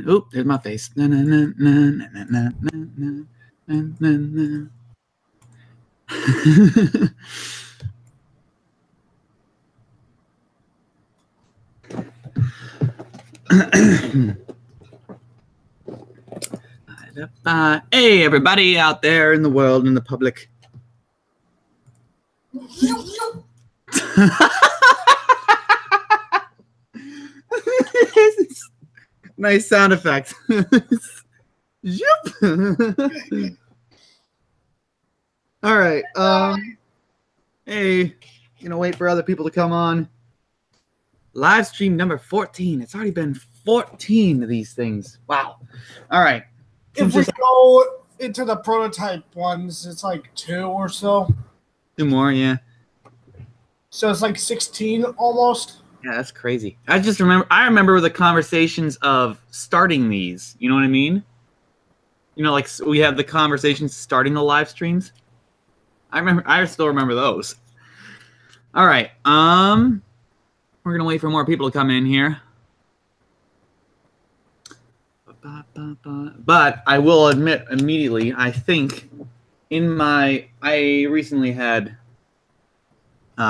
Oh, there's my face. Hey, everybody out there in the world, in the public. Nice sound effect. All right. Hey, gonna wait for other people to come on. Live stream number 14. It's already been 14 of these things. Wow. All right. If we go into the prototype ones, it's like 2 or so. 2 more, yeah. So it's like 16 almost. Yeah, that's crazy. I remember the conversations of starting these. You know what I mean? You know, like we have the conversations starting the live streams. I still remember those. All right. We're gonna wait for more people to come in here. But I will admit immediately, I think I recently had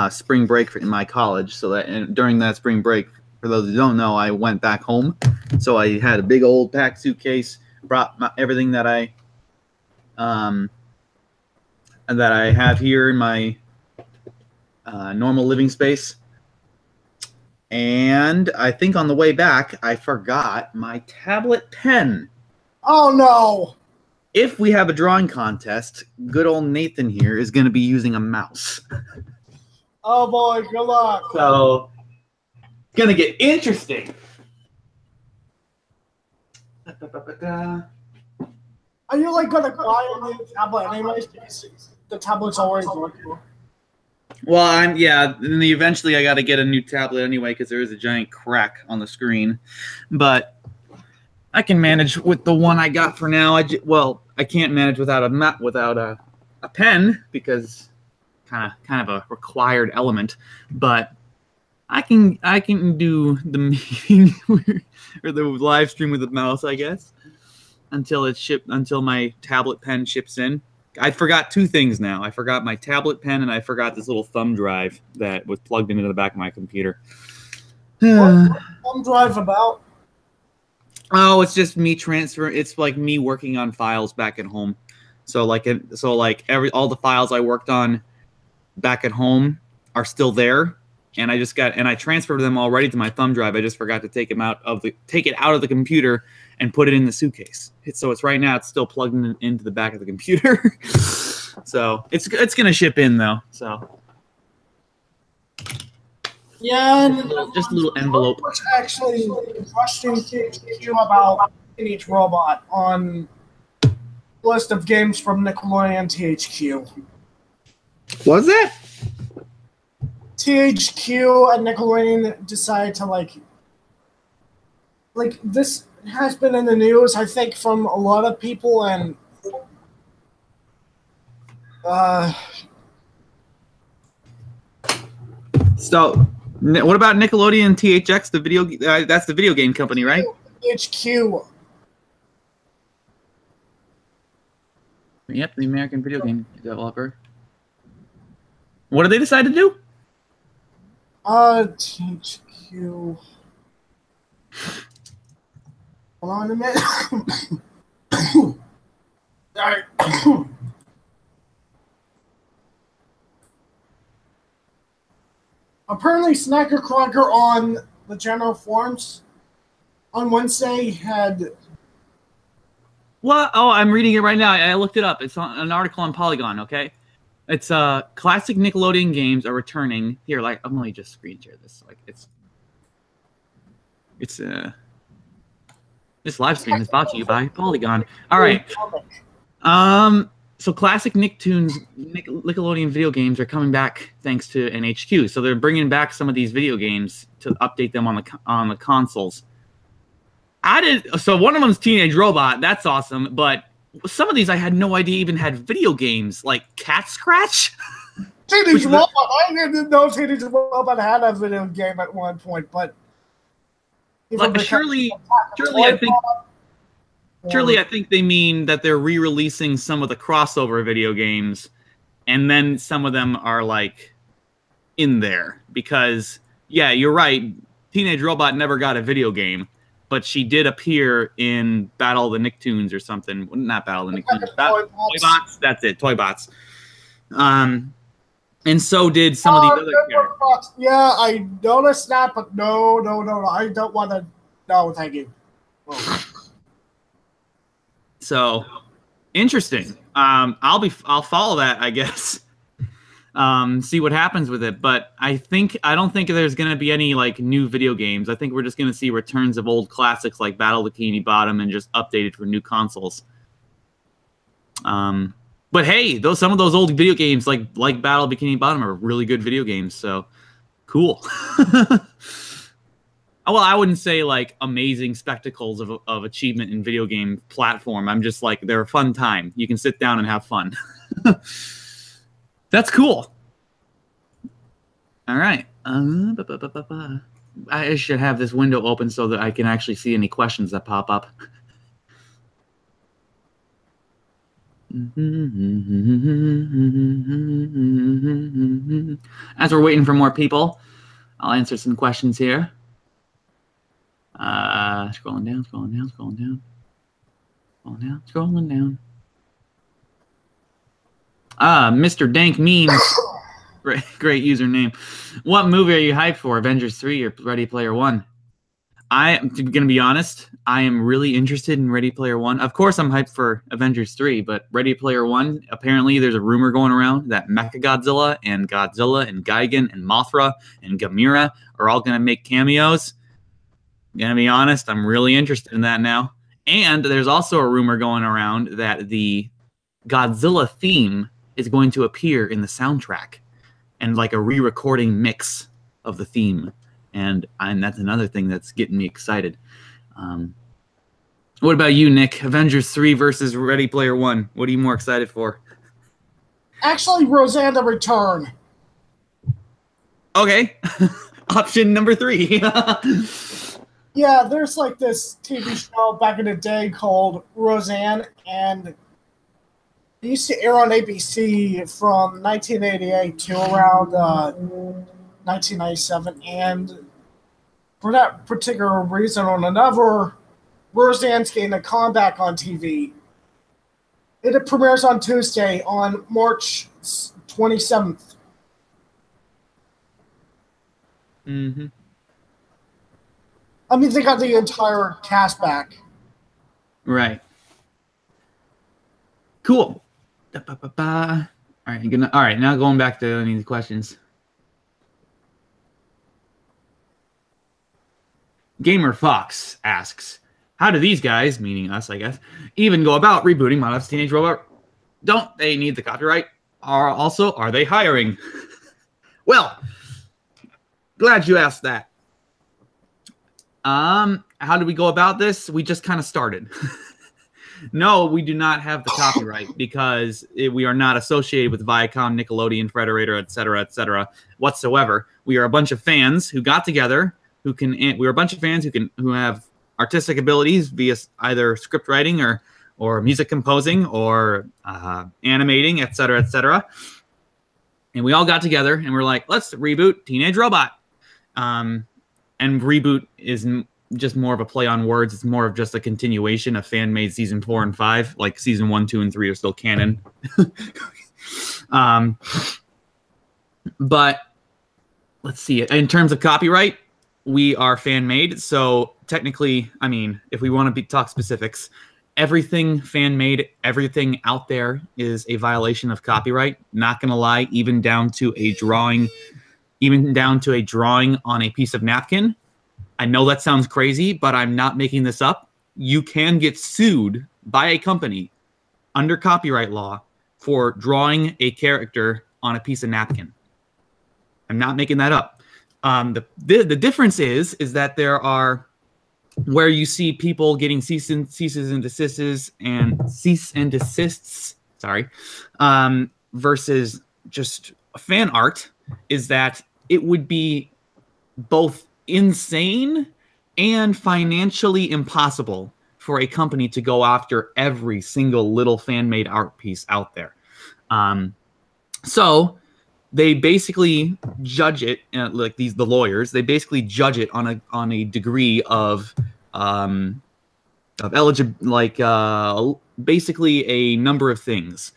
spring break in my college, so that during that spring break, for those who don't know, I went back home. So I had a big old packed suitcase, brought everything that I have here in my normal living space. And I think on the way back, I forgot my tablet pen. Oh, no. If we have a drawing contest, good old Nathan here is going to be using a mouse. Oh, boy. Good luck. So, it's going to get interesting. Are you, like, going to buy a new tablet anyways? The tablet's always working. Well, and eventually I got to get a new tablet anyway because there is a giant crack on the screen. But I can manage with the one I got for now. I can't manage without a pen because kind of a required element. But I can do the meeting or the live stream with the mouse, I guess, until my tablet pen ships in. I forgot 2 things now. I forgot my tablet pen, and I forgot this little thumb drive that was plugged into the back of my computer. What thumb drive about? Oh, it's just me transferring. It's like me working on files back at home. So all the files I worked on back at home are still there, and I transferred them already to my thumb drive. I just forgot to take it out of the computer and put it in the suitcase. So it's right now. It's still plugged into the back of the computer. So it's gonna ship in though. So yeah, just a little envelope. What's actually questioning THQ about each robot on list of games from Nickelodeon THQ? Was it? THQ and Nickelodeon decided to like this has been in the news, I think, from a lot of people, and so what about Nickelodeon THX, the video that's the video game company, right? THQ. Yep, the American video game developer. What did they decide to do? THQ. Hold on a minute. Sorry. Apparently, Snacker Cracker on the general forums on Wednesday had... What? Oh, I'm reading it right now. I looked it up. It's an article on Polygon, okay? It's classic Nickelodeon games are returning. Here, like, I'm only just screen share this. Like, this live stream is brought to you by Polygon. All right. So classic Nickelodeon video games are coming back thanks to NHQ. So they're bringing back some of these video games to update them on the consoles. So one of them's Teenage Robot. That's awesome. But some of these I had no idea even had video games, like Cat Scratch. Teenage Robot. I didn't know Teenage Robot had a video game at one point, but surely I think they mean that they're re-releasing some of the crossover video games, and then some of them are like in there because yeah, you're right. Teenage Robot never got a video game, but she did appear in Battle of the Nicktoons or something. Not Battle of the Nicktoons. Toybots. That's it. Toybots. And so did some of these other characters. Yeah, I noticed that, but no. I don't want to. No, thank you. Oh. So interesting. I'll follow that, I guess. See what happens with it. But I don't think there's gonna be any like new video games. I think we're just gonna see returns of old classics like Battle of Bikini Bottom and just updated for new consoles. But hey, some of those old video games like Battle of Bikini Bottom are really good video games. So cool. Well, I wouldn't say like amazing spectacles of achievement in video game platform. I'm just like, they're a fun time. You can sit down and have fun. That's cool. All right. I should have this window open so that I can actually see any questions that pop up. As we're waiting for more people, I'll answer some questions here. Scrolling down. Mr. Dank Memes. Great username. What movie are you hyped for? Avengers 3 or Ready Player One? I'm going to be honest. I am really interested in Ready Player One. Of course, I'm hyped for Avengers 3, but Ready Player One, apparently there's a rumor going around that Mechagodzilla and Godzilla and Gigan and Mothra and Gamera are all going to make cameos. Gonna be honest, I'm really interested in that now. And there's also a rumor going around that the Godzilla theme is going to appear in the soundtrack and like a re-recording mix of the theme. And that's another thing that's getting me excited. What about you, Nick? Avengers 3 versus Ready Player One. What are you more excited for? Actually, Roseanne the Return. Okay. Option number 3. Yeah, there's like this TV show back in the day called Roseanne, and it used to air on ABC from 1988 to around 1997. And for that particular reason or another, Roseanne's getting a comeback on TV. It premieres on Tuesday on March 27th. Mm-hmm. I mean, they got the entire cast back. Right. Cool. All right, now going back to any of the questions. Gamer Fox asks, how do these guys, meaning us, I guess, even go about rebooting My Life's Teenage Robot? Don't they need the copyright? Are they hiring? Well, glad you asked that. How do we go about this? We just kind of started. No, we do not have the copyright because we are not associated with Viacom, Nickelodeon, Frederator, etc., whatsoever. We are a bunch of fans who got together, we're a bunch of fans who have artistic abilities via either script writing or music composing or animating, etc. And we all got together and we're like, let's reboot Teenage Robot. And Reboot is just more of a play on words. It's more of just a continuation of fan-made season 4 and 5. Like season 1, 2, and 3 are still canon. But let's see. In terms of copyright, we are fan-made. So technically, I mean, if we want to talk specifics, everything fan-made, everything out there is a violation of copyright. Not going to lie, even down to a drawing on a piece of napkin. I know that sounds crazy, but I'm not making this up. You can get sued by a company under copyright law for drawing a character on a piece of napkin. I'm not making that up. The difference is that there are where you see people getting cease and desists, versus just fan art is that it would be both insane and financially impossible for a company to go after every single little fan-made art piece out there. So they basically judge it, like the lawyers. They basically judge it on a degree of eligible, like basically a number of things,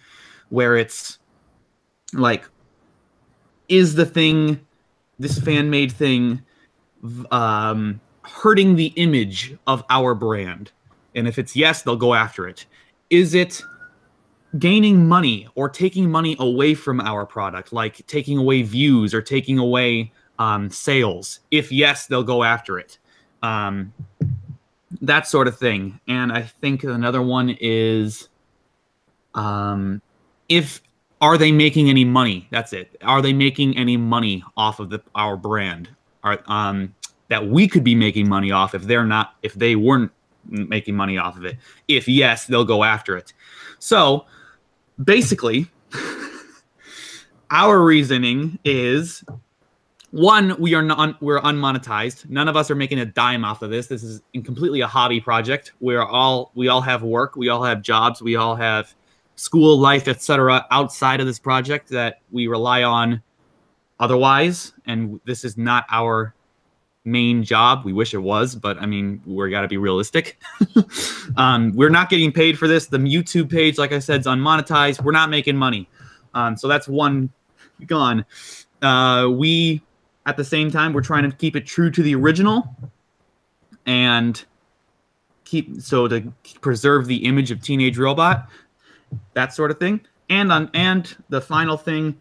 where it's like, is the thing, this fan-made thing, hurting the image of our brand? And if it's yes, they'll go after it. Is it gaining money or taking money away from our product, like taking away views or taking away sales? If yes, they'll go after it. That sort of thing. And I think another one is, if are they making any money? That's it. Are they making any money off of our brand? That we could be making money off if they weren't making money off of it. If yes, they'll go after it. So basically, our reasoning is, one, we're unmonetized. None of us are making a dime off of this. This is completely a hobby project. We all have work. We all have jobs. We all have school life, etc., outside of this project that we rely on otherwise. And this is not our main job. We wish it was, but I mean, we got to be realistic. We're not getting paid for this. The YouTube page, like I said, is unmonetized. We're not making money. So that's one gone. We, at the same time, we're trying to keep it true to the original and to preserve the image of Teenage Robot, that sort of thing. And the final thing,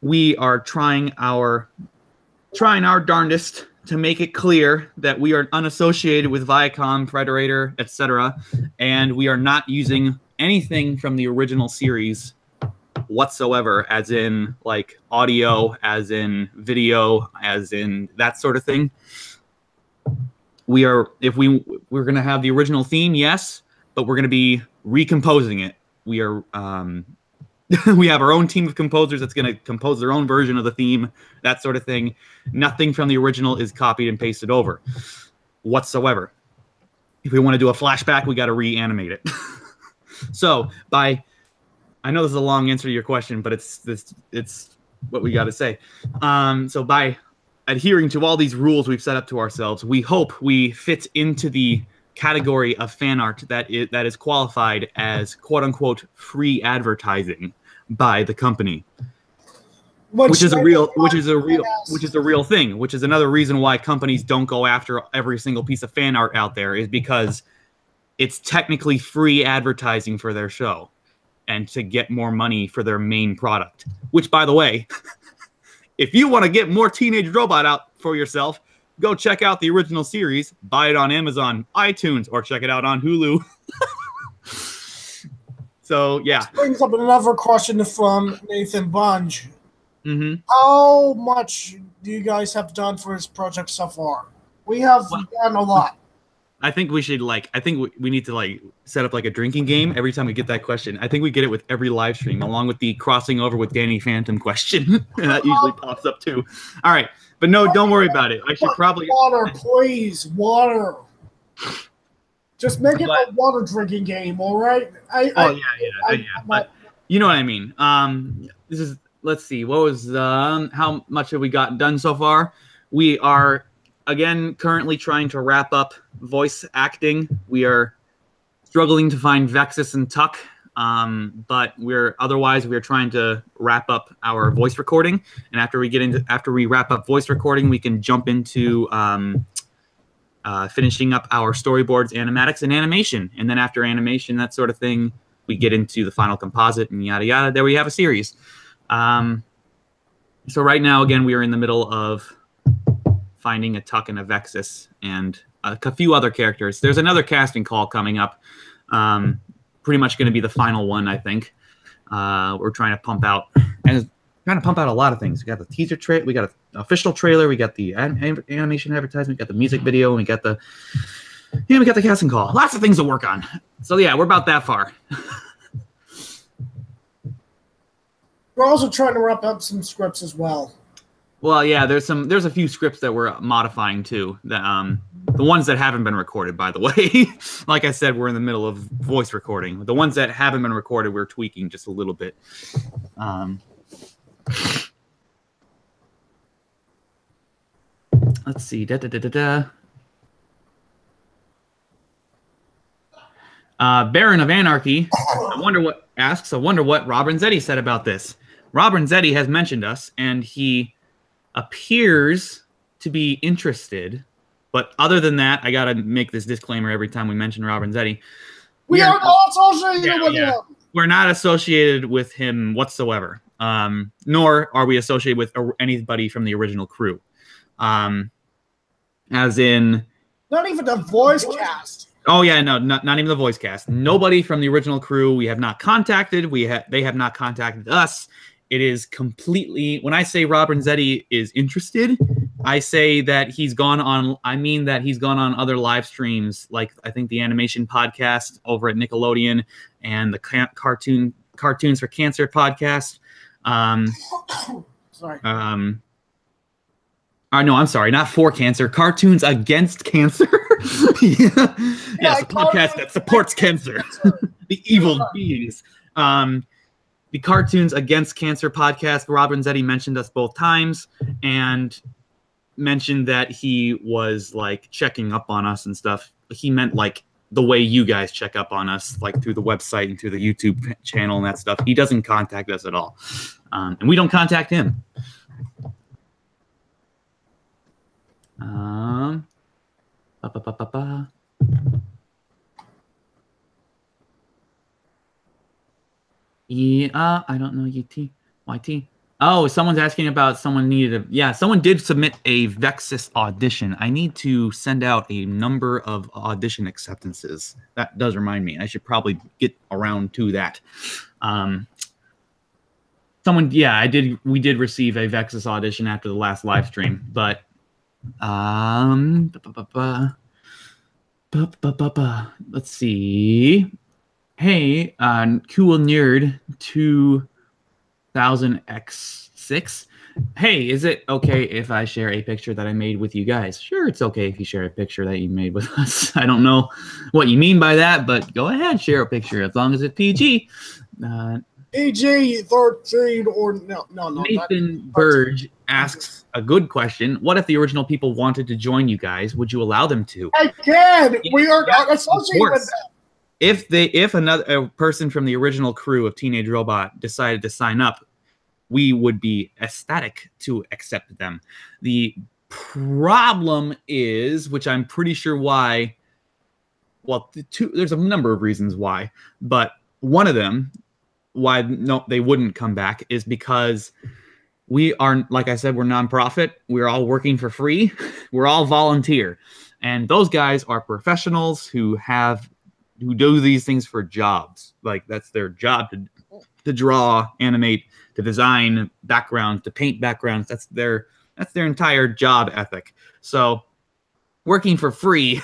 we are trying our darndest to make it clear that we are unassociated with Viacom, Frederator, etc., and we are not using anything from the original series whatsoever, as in like audio, as in video, as in that sort of thing. We're going to have the original theme, yes, but we're going to be recomposing it. We are we have our own team of composers that's going to compose their own version of the theme, that sort of thing. Nothing from the original is copied and pasted over whatsoever. If we want to do a flashback, we got to reanimate it. So I know this is a long answer to your question, but it's what we got to say. So by adhering to all these rules we've set up to ourselves, we hope we fit into the category of fan art that is qualified as quote unquote free advertising by the company, which is a real thing, which is another reason why companies don't go after every single piece of fan art out there, is because it's technically free advertising for their show and to get more money for their main product. Which, by the way, if you want to get more Teenage Robot out for yourself, go check out the original series, buy it on Amazon, iTunes, or check it out on Hulu. So, yeah. This brings up another question from Nathan Bunge. Mm-hmm. How much do you guys have done for this project so far? We have done a lot. I think we should, we need to, set up, a drinking game every time we get that question. I think we get it with every live stream, along with the crossing over with Danny Phantom question. That usually pops up, too. All right. But no, don't worry about it. I should probably... Water, please. Water. Just make it a water drinking game, all right? But you know what I mean. This is... Let's see. What was... how much have we gotten done so far? We are... Again, currently trying to wrap up voice acting. We are struggling to find Vexus and Tuck, but we're trying to wrap up our voice recording. And after we wrap up voice recording, we can jump into finishing up our storyboards, animatics, and animation. And then after animation, that sort of thing, we get into the final composite and yada yada. There we have a series. So right now, again, we are in the middle of finding a Tuck and a Vexus and a few other characters. There's another casting call coming up. Pretty much going to be the final one, I think. We're trying to pump out a lot of things. We got the teaser trailer, we got an official trailer, we got the animation advertisement, we got the music video, and we got the casting call. Lots of things to work on. So yeah, we're about that far. We're also trying to wrap up some scripts as well. Well, yeah, there's a few scripts that we're modifying too. The ones that haven't been recorded, by the way. Like I said, we're in the middle of voice recording. The ones that haven't been recorded, we're tweaking just a little bit. Let's see. Baron of Anarchy I wonder what Rob Renzetti said about this. Rob Renzetti has mentioned us, and he appears to be interested. But other than that, I gotta make this disclaimer every time we mention Rob Renzetti. We are not associated with him. We're not associated with him whatsoever. Nor are we associated with anybody from the original crew. As in, not even the voice cast. Oh yeah, no, not even the voice cast. Nobody from the original crew. We have not contacted. They have not contacted us. It is completely. When I say Rob Renzetti is interested, I say that he's gone on. I mean that he's gone on other live streams, like I think the animation podcast over at Nickelodeon and the Cartoons for Cancer podcast. Sorry. No, I'm sorry, not for cancer. Cartoons Against Cancer. Yes, a podcast that supports cancer. The evil beings. The Cartoons Against Cancer podcast. Rob Renzetti mentioned us both times and mentioned that he was like checking up on us and stuff. He meant like the way you guys check up on us, like through the website and through the YouTube channel and that stuff. He doesn't contact us at all, and we don't contact him. Yeah, I don't know YT. Oh, someone's asking about someone someone did submit a Vexus audition. I need to send out a number of audition acceptances. That does remind me. I should probably get around to that. We did receive a Vexus audition after the last live stream, but let's see. Hey, Cool Nerd 2000X6. Hey, is it okay if I share a picture that I made with you guys? Sure, it's okay if you share a picture that you made with us. I don't know what you mean by that, but go ahead, share a picture as long as it's PG. PG-13 or no. Nathan Burge asks a good question. What if the original people wanted to join you guys? Would you allow them to? Again, we are not associated with them. If another person from the original crew of Teenage Robot decided to sign up, we would be ecstatic to accept them. The problem is, which I'm pretty sure why, well, there's a number of reasons why, but one of them why they wouldn't come back is because we are, like I said, we're nonprofit. We're all working for free. We're all volunteer. And those guys are professionals who do these things for jobs. Like that's their job to draw, animate, to design backgrounds, to paint backgrounds. That's their entire job ethic. So working for free,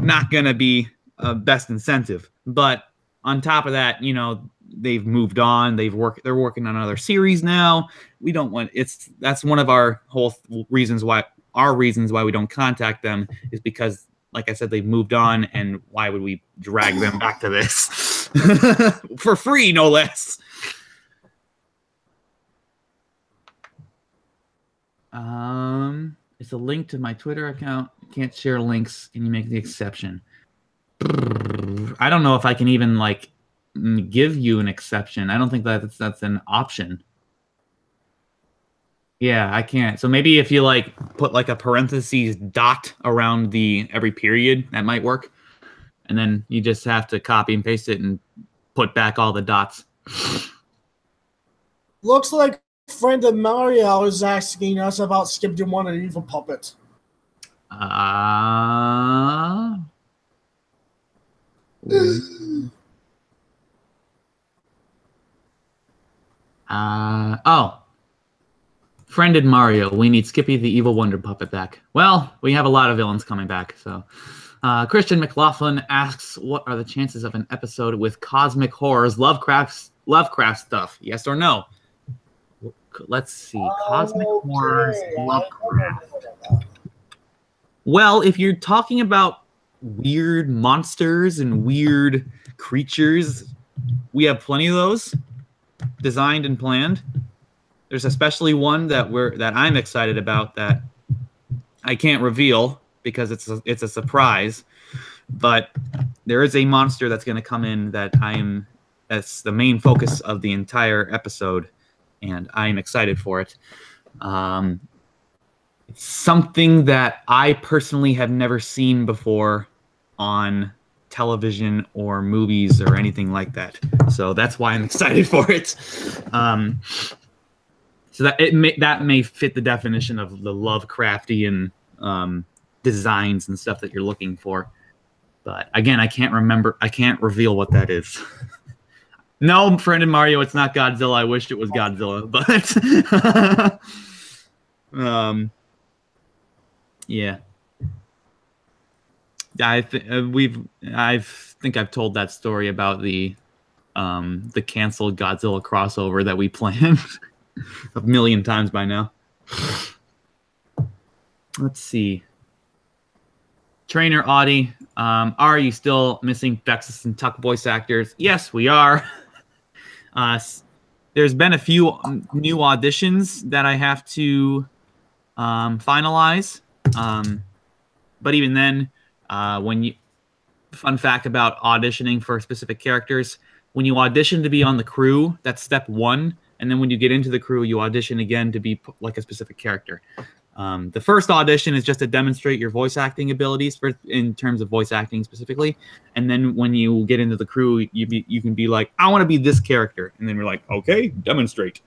not going to be best incentive. But on top of that, they've moved on. They're working on another series now. We don't want that's one of our whole reasons why we don't contact them is because, like I said, they've moved on, and why would we drag them back to this for free, no less? It's a link to my Twitter account. Can't share links. Can you make the exception? I don't know if I can even give you an exception. I don't think that's an option. Yeah, I can't. So maybe if you put a parentheses dot around every period, that might work. And then you just have to copy and paste it and put back all the dots. Looks like friend of Mario is asking us about Skip One and Evil Puppet. Friended Mario. We need Skippy the Evil Wonder Puppet back. Well, we have a lot of villains coming back, so Christian McLaughlin asks, what are the chances of an episode with cosmic horrors, Lovecraft stuff? Yes or no? Let's see. Cosmic horrors, Lovecraft. Well, if you're talking about weird monsters and weird creatures, we have plenty of those designed and planned. There's especially one that I'm excited about that I can't reveal because it's a surprise. But there is a monster that's going to come in that's the main focus of the entire episode, and I'm excited for it. It's something that I personally have never seen before on television or movies or anything like that. So that's why I'm excited for it. So that may fit the definition of the Lovecraftian designs and stuff that you're looking for. But again, I can't reveal what that is. No, friend and Mario, it's not Godzilla. I wished it was Godzilla, but yeah. I think I've told that story about the canceled Godzilla crossover that we planned a million times by now. Let's see. Trainer Audie, are you still missing Vexus and Tuck voice actors? Yes, we are. There's been a few new auditions that I have to finalize. But even then, fun fact about auditioning for specific characters, when you audition to be on the crew, that's step one. And then when you get into the crew, you audition again to be like a specific character. The first audition is just to demonstrate your voice acting abilities in terms of voice acting specifically. And then when you get into the crew, you can be like, I want to be this character. And then we're like, okay, demonstrate.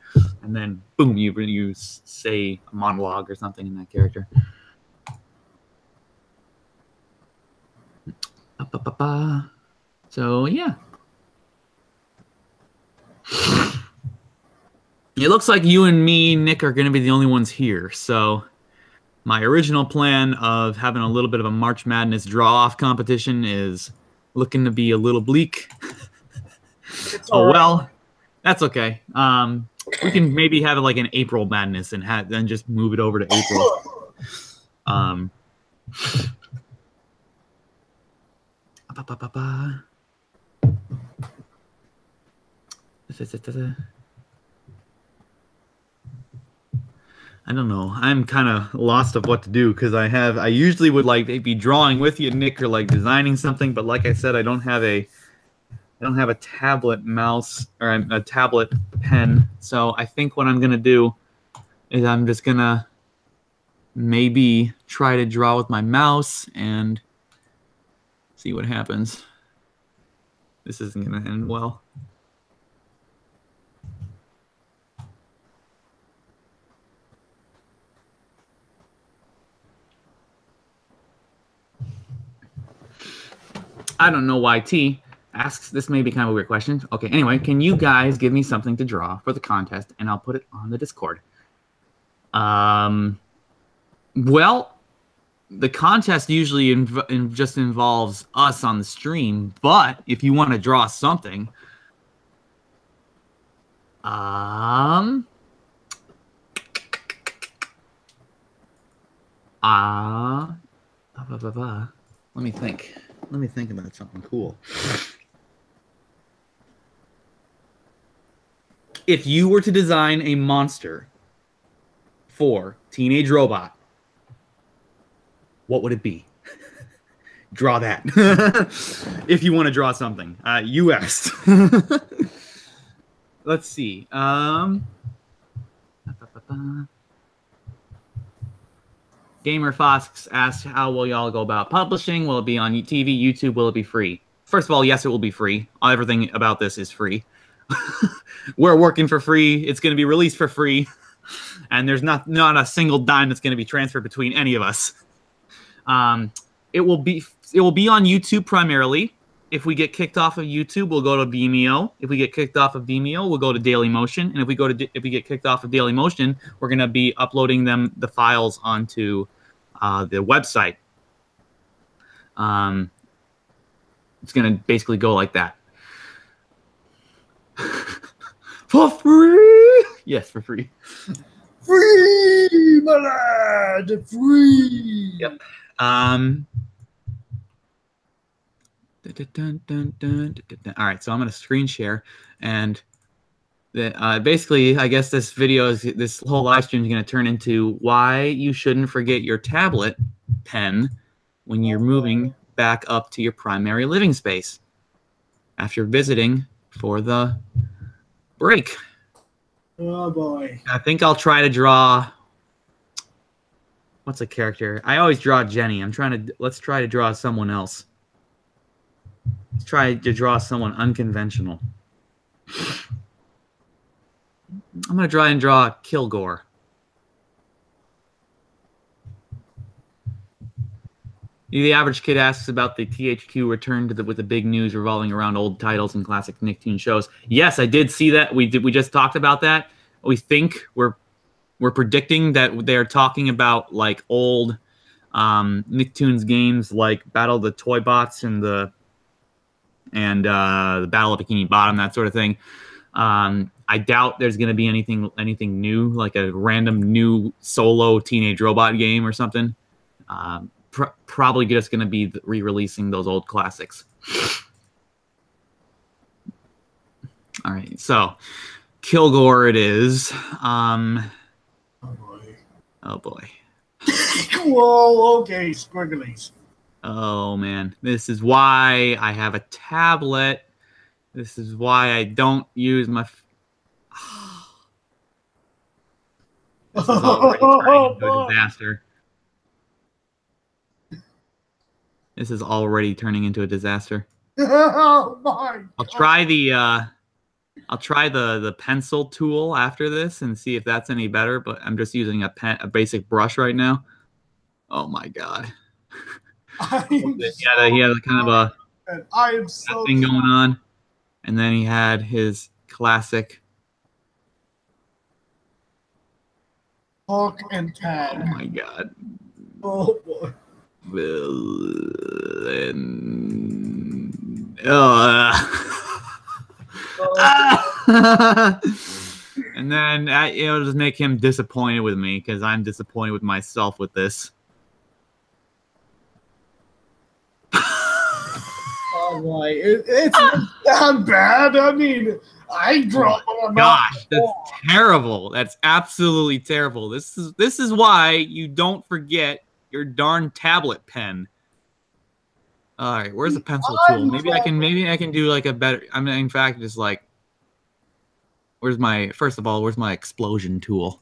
And then boom, you say a monologue or something in that character. So yeah. It looks like you and me, Nick, are going to be the only ones here. So my original plan of having a little bit of a March Madness draw-off competition is looking to be a little bleak. Oh, well, that's okay. We can maybe have it like an April Madness and then just move it over to April. I don't know. I'm kind of lost of what to do because I usually would like be drawing with you, Nick, or like designing something, but like I said, I don't have a tablet mouse or a tablet pen. So I think what I'm gonna do is I'm just gonna maybe try to draw with my mouse and see what happens. This isn't gonna end well. I don't know why T asks, this may be kind of a weird question. Okay, anyway, can you guys give me something to draw for the contest and I'll put it on the Discord? Well, the contest usually just involves us on the stream, but if you want to draw something, let me think. Let me think about something cool. If you were to design a monster for Teenage Robot, what would it be? Draw that. If you want to draw something. You asked. Let's see. Gamer Fox asks, how will y'all go about publishing? Will it be on TV, YouTube? Will it be free? First of all, yes, it will be free. Everything about this is free. We're working for free. It's going to be released for free. And there's not a single dime that's going to be transferred between any of us. It will be on YouTube primarily. If we get kicked off of YouTube, we'll go to Vimeo. If we get kicked off of Vimeo, we'll go to Dailymotion. And if we get kicked off of Dailymotion, we're going to be uploading the files onto the website. It's going to basically go like that. For free? Yes, for free. Free, my lad, free. Yep. All right, so I'm going to screen share, and basically, I guess this whole live stream is going to turn into why you shouldn't forget your tablet pen when you're moving back up to your primary living space after visiting for the break. Oh boy. I think I'll try to draw. What's a character? I always draw Jenny. Let's try to draw someone else. Let's try to draw someone unconventional. I'm going to try and draw Kilgore. The average kid asks about the THQ return with the big news revolving around old titles and classic Nicktoon shows. Yes, I did see that. We just talked about that. We think we're predicting that they're talking about like old Nicktoons games like Battle of the Toy Bots and the Battle of Bikini Bottom, that sort of thing. I doubt there's going to be anything new, like a random new solo teenage robot game or something. Probably just going to be re-releasing those old classics. All right, so Kilgore it is. Oh boy. Whoa, okay, squigglies. Oh man, this is why I have a tablet. This is why I don't use my. This is already turning into a disaster. This is already turning into a disaster. Oh my God. I'll try the pencil tool after this and see if that's any better, but I'm just using a basic brush right now. Oh my God. He had kind of a thing going on. And then he had his classic Hook and tag. Oh my God. Oh boy. And then it'll just make him disappointed with me because I'm disappointed with myself with this. Oh boy, it's not bad. I mean, I draw. Oh gosh, that's terrible. That's absolutely terrible. This is why you don't forget your darn tablet pen. All right, where's the pencil tool? Maybe I can do like a better. I mean, in fact, just like, where's my explosion tool?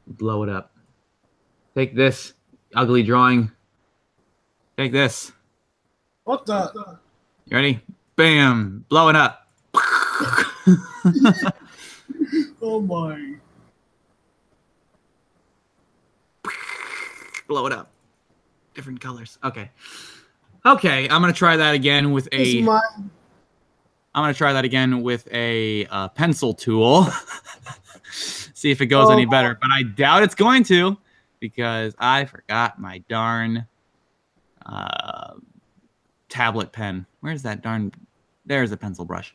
Blow it up. Take this, ugly drawing. Take this. What the? You ready? Bam! Blow it up. Oh my. Blow it up. Different colors. Okay. Okay, I'm gonna try that again with a. I'm gonna try that again with a pencil tool. See if it goes any better, but I doubt it's going to because I forgot my darn tablet pen. Where's that darn? There's a pencil brush.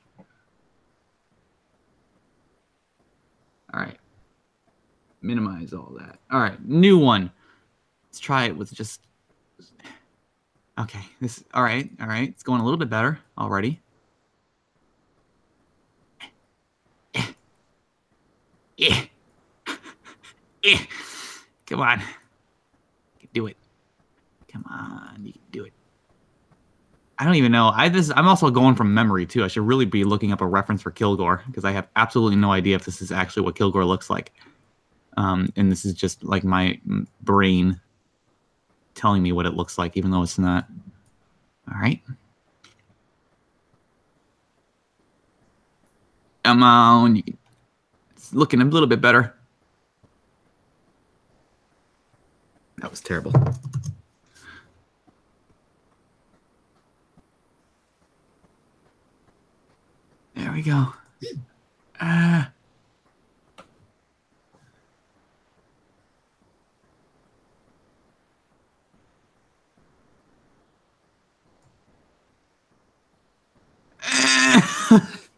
All right. Minimize all that. All right, new one. Let's try it with just. Okay, this. All right. It's going a little bit better already. Come on. You can do it. Come on, you can do it. I don't even know. I'm also going from memory too. I should really be looking up a reference for Kilgore because I have absolutely no idea if this is actually what Kilgore looks like. And this is just like my brain telling me what it looks like, even though it's not. All right. Come on. It's looking a little bit better. That was terrible. There we go.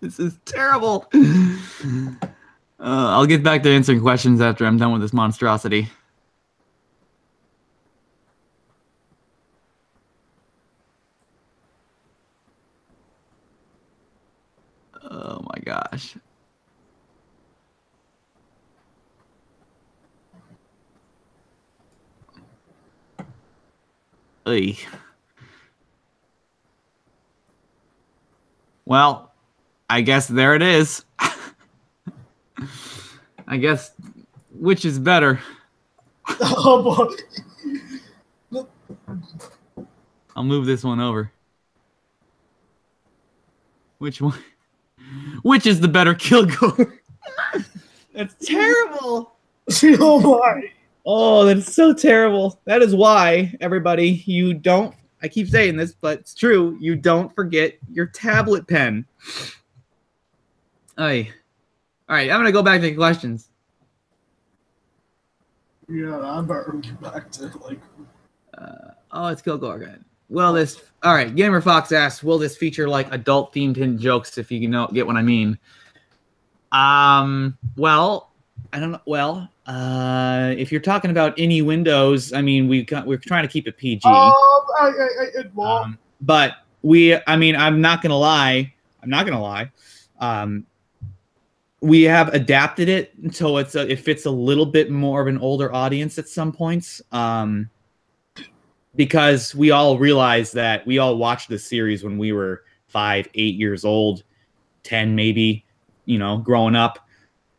This is terrible. I'll get back to answering questions after I'm done with this monstrosity. Oh my gosh. Hey. Well, I guess there it is. I guess which is better? Oh boy. I'll move this one over. Which one? Which is the better Kilgore? That's terrible. Oh my. Oh, that's so terrible. That is why, everybody, you don't, I keep saying this, but it's true, you don't forget your tablet pen. All right, I'm going to go back to the questions. Yeah, I better get back to like. Oh, it's Kilgore again. Well, this, all right, Gamer Fox asks, will this feature like adult themed hidden jokes, if you know, get what I mean? Well, I don't know. Well, if you're talking about any Windows, I mean, we're trying to keep it PG. But I mean, I'm not gonna lie. We have adapted it so it fits a little bit more of an older audience at some points. Because we all realize that we all watched the series when we were 5, 8 years old, 10 maybe, you know, growing up.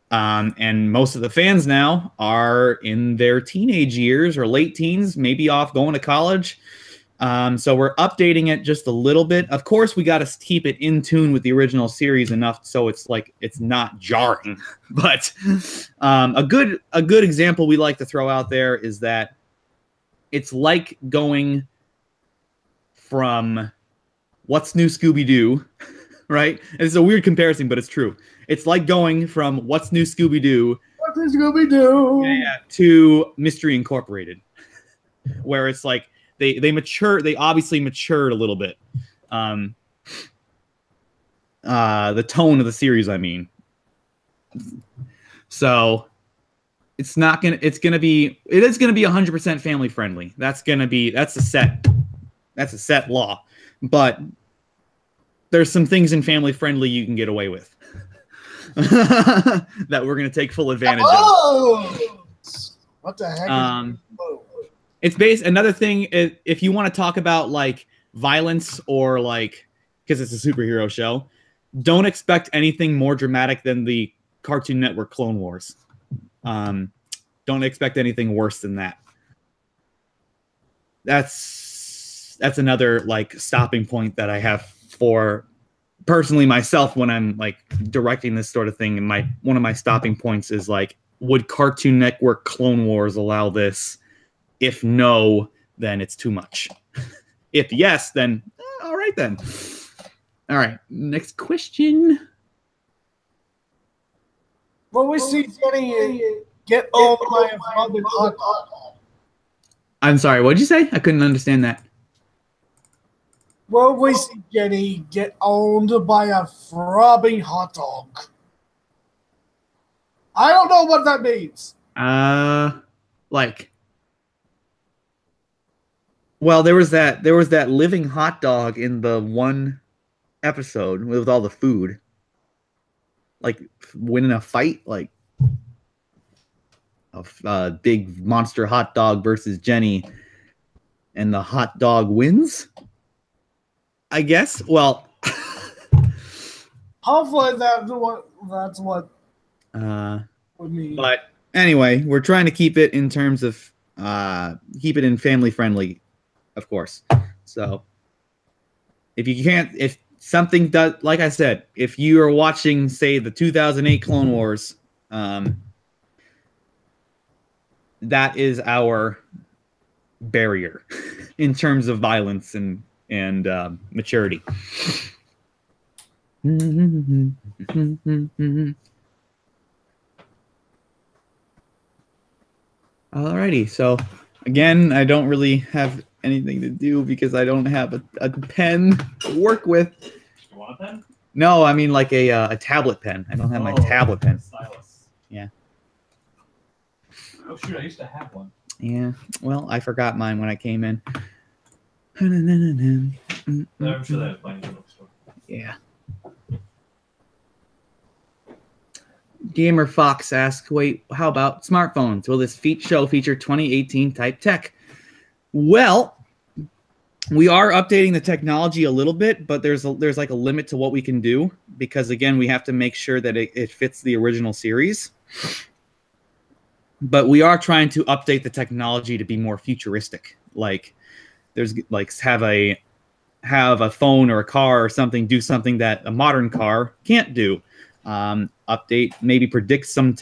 And most of the fans now are in their teenage years or late teens, maybe off going to college. So we're updating it just a little bit. Of course, we got to keep it in tune with the original series enough so it's like it's not jarring. But a good example we like to throw out there is that it's like going from What's New Scooby-Doo, right? And it's a weird comparison, but it's true. It's like going from What's New Scooby-Doo to Mystery Incorporated, where it's like they obviously matured a little bit. The tone of the series, I mean. So it is gonna be 100% family friendly. That's a set law. But there's some things in family friendly you can get away with. That we're going to take full advantage of. What the heck? It's based. Another thing, if you want to talk about like violence or like, because it's a superhero show, don't expect anything more dramatic than the Cartoon Network Clone Wars. Don't expect anything worse than that. That's another like stopping point that I have for personally myself when I'm like directing this sort of thing. And one of my stopping points is like, would Cartoon Network Clone Wars allow this? If no, then it's too much. If yes, then all right then. All right, next question. Well, we see Jenny get owned by a throbbing hot dog. I'm sorry, what did you say? I couldn't understand that. Well, we see Jenny get owned by a throbbing hot dog. I don't know what that means. Like, well, there was that living hot dog in the one episode with all the food, like winning a fight, like a big monster hot dog versus Jenny, and the hot dog wins, I guess. Well, hopefully that's what would mean. But anyway, we're trying to keep it in terms of keep it in family friendly, of course. So if something does, like I said, if you are watching, say, the 2008 Clone Wars, that is our barrier in terms of violence and maturity. Alrighty, so again, I don't really have anything to do because I don't have a pen to work with. You want a pen? No, I mean like a tablet pen. I don't have my tablet pen. Stylus. Yeah. Oh shoot! I used to have one. Yeah. Well, I forgot mine when I came in. I'm sure that was buying in the bookstore. Yeah. Gamer Fox asks, wait, how about smartphones? Will this show feature 2018 type tech? Well, we are updating the technology a little bit, but there's like a limit to what we can do because, again, we have to make sure that it fits the original series. But we are trying to update the technology to be more futuristic. Like, there's like have a phone or a car or something do something that a modern car can't do. Update, maybe predict some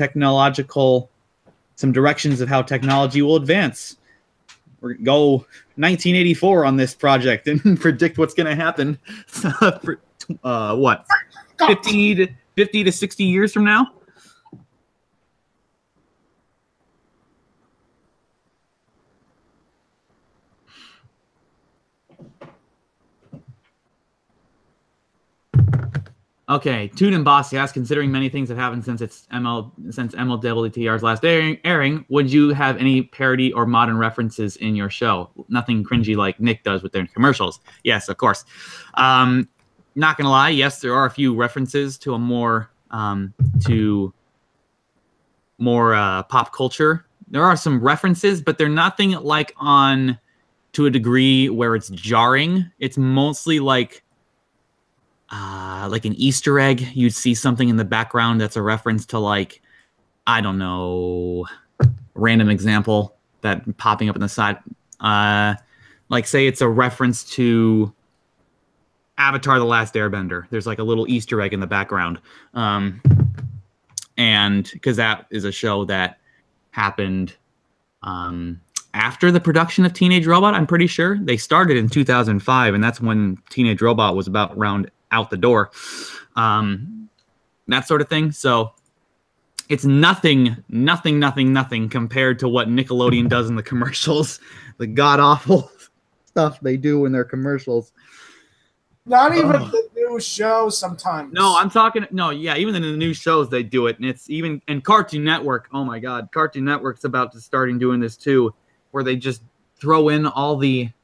directions of how technology will advance. We're going to go 1984 on this project and predict what's going to happen for, what, 50 to 60 years from now? Okay, Toon and Bossy asks, considering many things have happened since MLaaTR's last airing, would you have any parody or modern references in your show? Nothing cringy like Nick does with their commercials. Yes, of course. Not gonna lie, yes, there are a few references to more pop culture. There are some references, but they're nothing like to a degree where it's jarring. It's mostly like an Easter egg. You'd see something in the background that's a reference to, like, I don't know, random example that popping up on the side. Like, say it's a reference to Avatar: The Last Airbender. There's like a little Easter egg in the background. And because that is a show that happened after the production of Teenage Robot, I'm pretty sure. They started in 2005, and that's when Teenage Robot was about out the door. That sort of thing. So it's nothing compared to what Nickelodeon does in the commercials. The god-awful stuff they do in their commercials. Not even the new shows sometimes. No, I'm talking... No, yeah, even in the new shows they do it. And it's even... And Cartoon Network, oh my god. Cartoon Network's about to start doing this too, where they just throw in all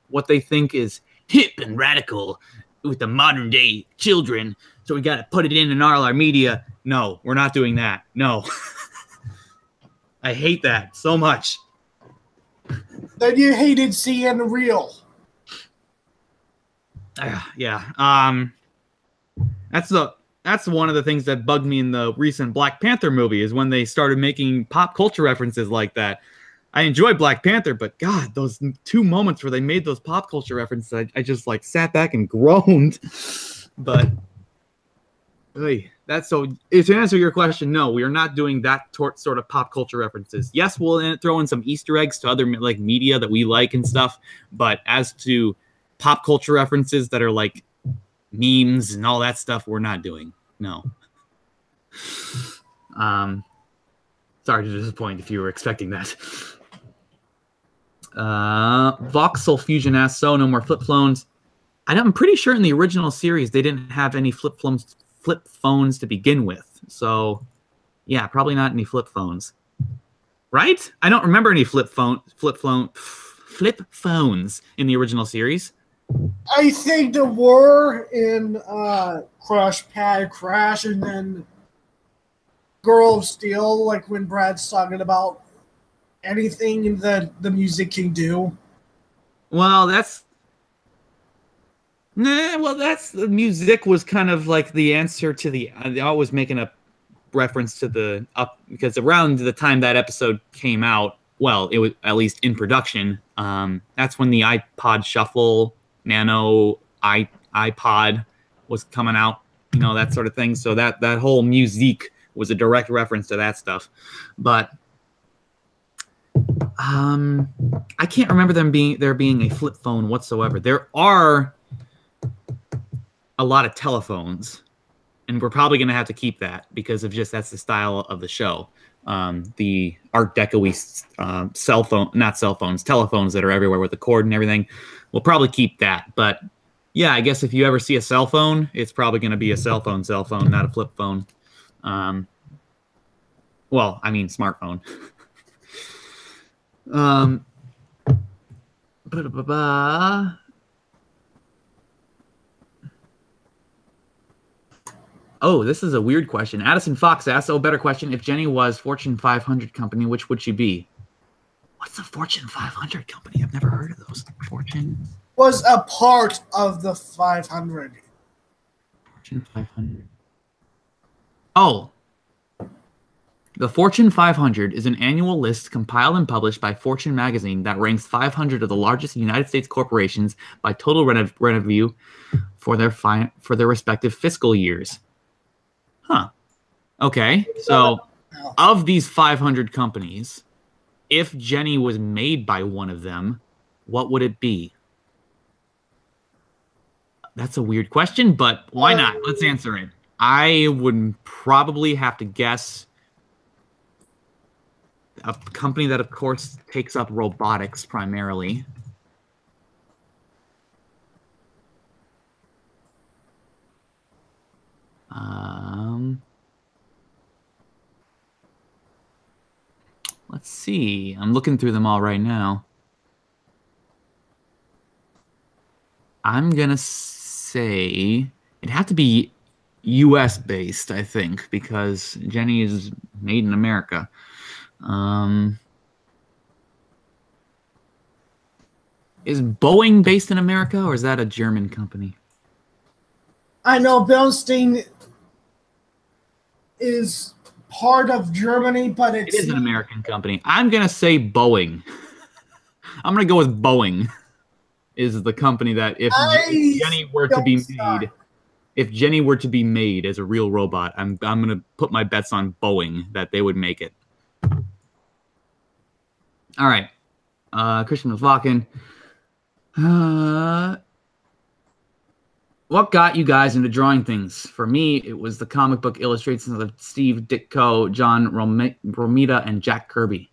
what they think is hip and radical with the modern day children, so we got to put it in all our media. No, we're not doing that. No. I hate that so much. Then you hated seeing real. Yeah. That's one of the things that bugged me in the recent Black Panther movie, is when they started making pop culture references like that. I enjoy Black Panther, but God, those two moments where they made those pop culture references, I just like sat back and groaned. But that's so. To answer your question, no, we are not doing that sort of pop culture references. Yes, we'll throw in some Easter eggs to other like media that we like and stuff. But as to pop culture references that are like memes and all that stuff, we're not doing. No. Sorry to disappoint if you were expecting that. Voxel Fusion asks, so no more flip phones. I'm pretty sure in the original series they didn't have any flip phones to begin with. So yeah, probably not any flip phones. Right? I don't remember any flip phones in the original series. I think there were in Crush Pad Crash, and then Girl of Steel, like when Brad's talking about anything that the music can do. Well, the music was kind of like the answer to they always making a reference to because around the time that episode came out, well, it was at least in production. That's when the iPod Shuffle, Nano, iPod was coming out, that sort of thing. So that whole music was a direct reference to that stuff. But I can't remember there being a flip phone whatsoever. There are a lot of telephones, and we're probably going to have to keep that because of that's the style of the show. The Art Deco-y telephones that are everywhere with the cord and everything. We'll probably keep that, but Yeah, I guess if you ever see a cell phone, it's probably going to be a cell phone, not a flip phone. Well, I mean smartphone. Oh, this is a weird question. Addison Fox asks, oh, better question. If Jenny was Fortune 500 company, which would she be? What's a Fortune 500 company? I've never heard of those. Fortune Was a part of the 500. Fortune 500. Oh. The Fortune 500 is an annual list compiled and published by Fortune magazine that ranks 500 of the largest United States corporations by total revenue for their respective fiscal years. Huh. Okay. So, of these 500 companies, if Jenny was made by one of them, what would it be? That's a weird question, but why not? Let's answer it. I would probably have to guess a company that, of course, takes up robotics primarily. Let's see. I'm looking through them all right now. I'm gonna say it'd have to be U.S. based, I think, because Jenny is made in America. Is Boeing based in America, or is that a German company? I know Bernstein is part of Germany, but it is an American company. I'm gonna say Boeing. I'm gonna go with Boeing. Is the company that if Jenny were to be made, if Jenny were to be made as a real robot, I'm gonna put my bets on Boeing that they would make it. All right, Christian McLaughlin. What got you guys into drawing things? For me, it was the comic book illustrations of Steve Ditko, John Romita, and Jack Kirby.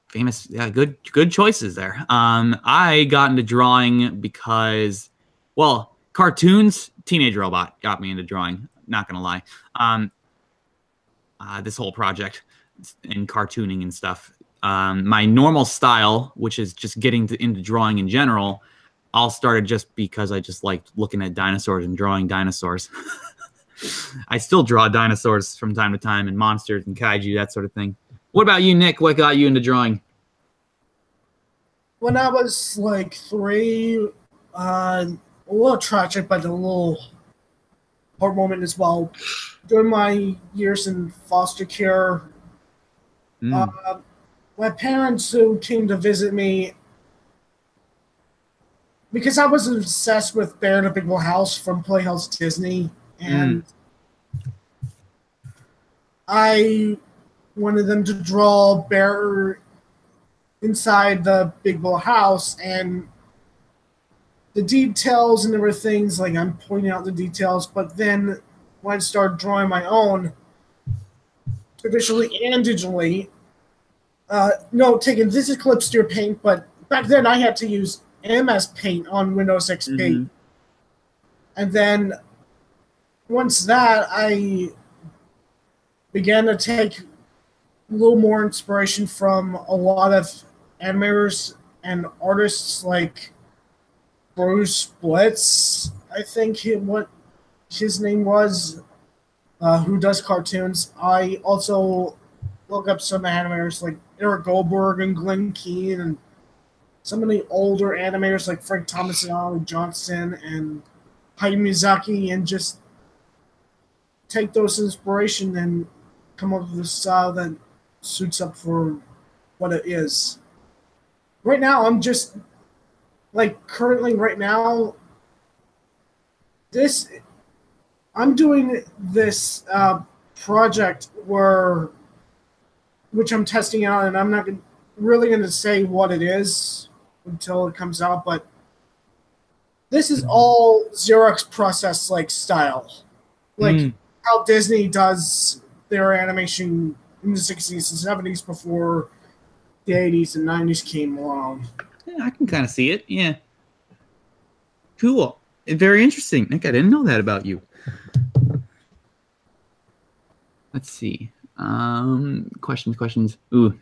Famous, yeah, good choices there. I got into drawing because, well, cartoons, Teenage Robot got me into drawing. Not gonna lie. This whole project and cartooning and stuff. My normal style, which is just getting into drawing in general, all started just because I just liked looking at dinosaurs and drawing dinosaurs. I still draw dinosaurs from time to time and monsters and kaiju, that sort of thing. What about you, Nick? What got you into drawing? When I was like 3, a little tragic, but a little hard moment as well. During my years in foster care, my parents who came to visit me, because I was obsessed with Bear in a Big Blue House from Playhouse Disney, and I wanted them to draw Bear inside the Big Blue House, and the details and everything, like I'm pointing out the details, but then when I started drawing my own, traditionally and digitally, taking this Eclipse to your paint, but back then I had to use MS Paint on Windows XP. And then once that, I began to take a little more inspiration from a lot of animators and artists like Bruce Blitz, I think what his name was, who does cartoons. I also look up some animators like Eric Goldberg and Glenn Keane and some of the older animators like Frank Thomas and Ollie Johnson and Hayao Miyazaki, and just take those inspiration and come up with a style that suits up for what it is. Right now, I'm just currently right now, I'm doing this project which I'm testing out, and I'm not really going to say what it is until it comes out, but this is all Xerox process style. How Disney does their animation in the 60s and 70s before the 80s and 90s came along. Yeah, I can kind of see it. Yeah. Cool. Very interesting, Nick. I didn't know that about you. Let's see. Questions. Ooh.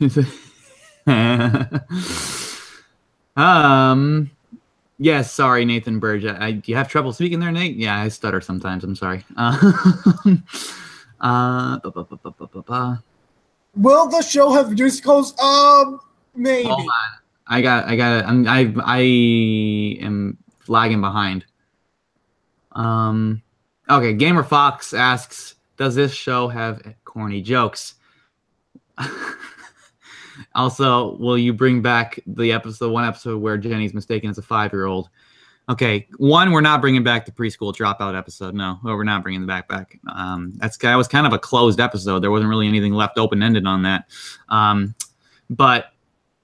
Yes, sorry, Nathan Burge. Do you have trouble speaking there, Nate? Yeah, I stutter sometimes. I'm sorry. Will the show have musicals? Maybe. Hold on. I am lagging behind. Okay, Gamer Fox asks, does this show have corny jokes? Also, will you bring back the one episode where Jenny's mistaken as a 5-year-old? Okay, we're not bringing back the preschool dropout episode. No, we're not bringing the back. That was kind of a closed episode. There wasn't really anything left open-ended on that. But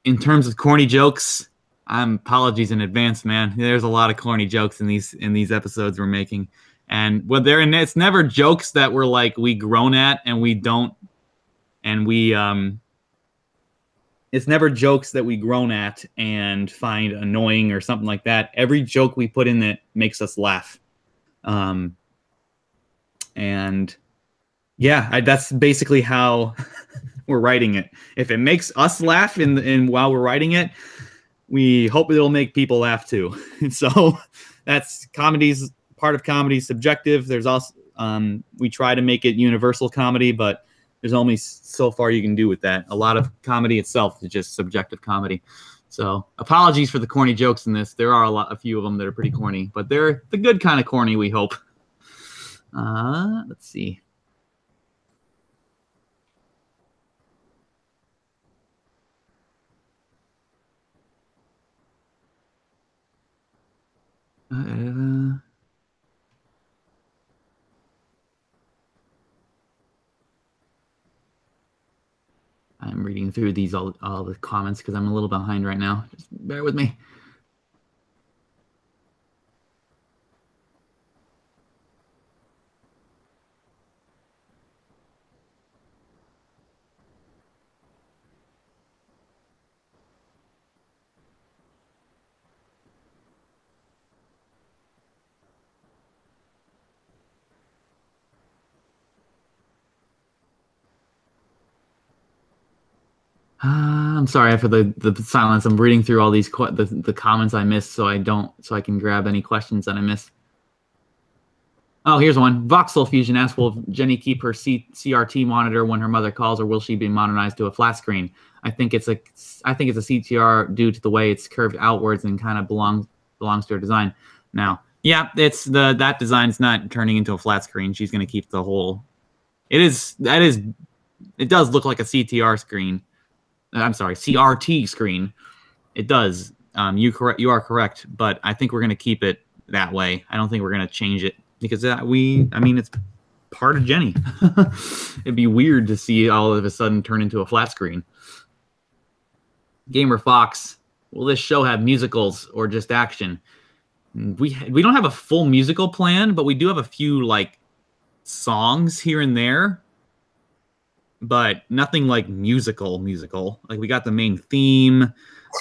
in terms of corny jokes, apologies in advance, man. There's a lot of corny jokes in these episodes we're making, and it's never jokes that we're like we grown at and we don't, and we It's never jokes that we groan at and find annoying or something like that. Every joke we put in that makes us laugh. And yeah, that's basically how we're writing it. If it makes us laugh while we're writing it, we hope it'll make people laugh too. And so that's part of comedy's subjective. There's also, we try to make it universal comedy, but there's only so far you can do with that. A lot of comedy itself is just subjective comedy. So apologies for the corny jokes in this. There are a few of them that are pretty corny, but they're the good kind of corny, we hope. Let's see. I'm reading through all the comments because I'm a little behind right now. Just bear with me. I'm sorry for the silence. I'm reading through all these the comments I missed, so I can grab any questions that I missed. Oh, here's one. Voxel Fusion asks, will Jenny keep her CRT monitor when her mother calls, or will she be modernized to a flat screen? I think it's a CTR due to the way it's curved outwards and kind of belongs to her design. Now, yeah, that design's not turning into a flat screen. She's going to keep the whole. It does look like a CTR screen. I'm sorry, CRT screen. It does. You are correct, but I think we're going to keep it that way. I don't think we're going to change it because it's part of Jenny. It'd be weird to see all of a sudden turn into a flat screen. Gamer Fox, will this show have musicals or just action? We don't have a full musical plan, but we do have a few like songs here and there. But nothing like musical. Like we got the main theme.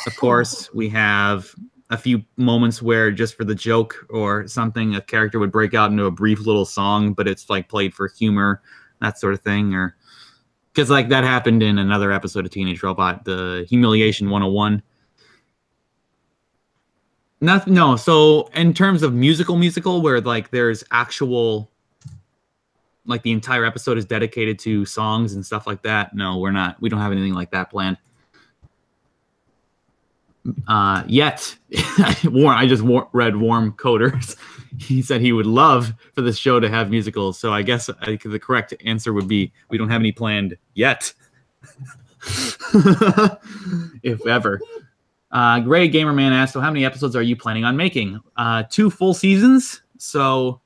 Of course, we have a few moments where just for the joke or something, a character would break out into a brief little song, but it's like played for humor, that sort of thing. Or because like that happened in another episode of Teenage Robot, the Humiliation 101. No. So in terms of musical, where like there's actual. Like the entire episode is dedicated to songs and stuff like that. No, we're not. We don't have anything like that planned. Yet. I just read Warm Coders. He said he would love for this show to have musicals. So I guess the correct answer would be we don't have any planned yet. If ever. Gray Gamerman asked, so how many episodes are you planning on making? 2 full seasons. So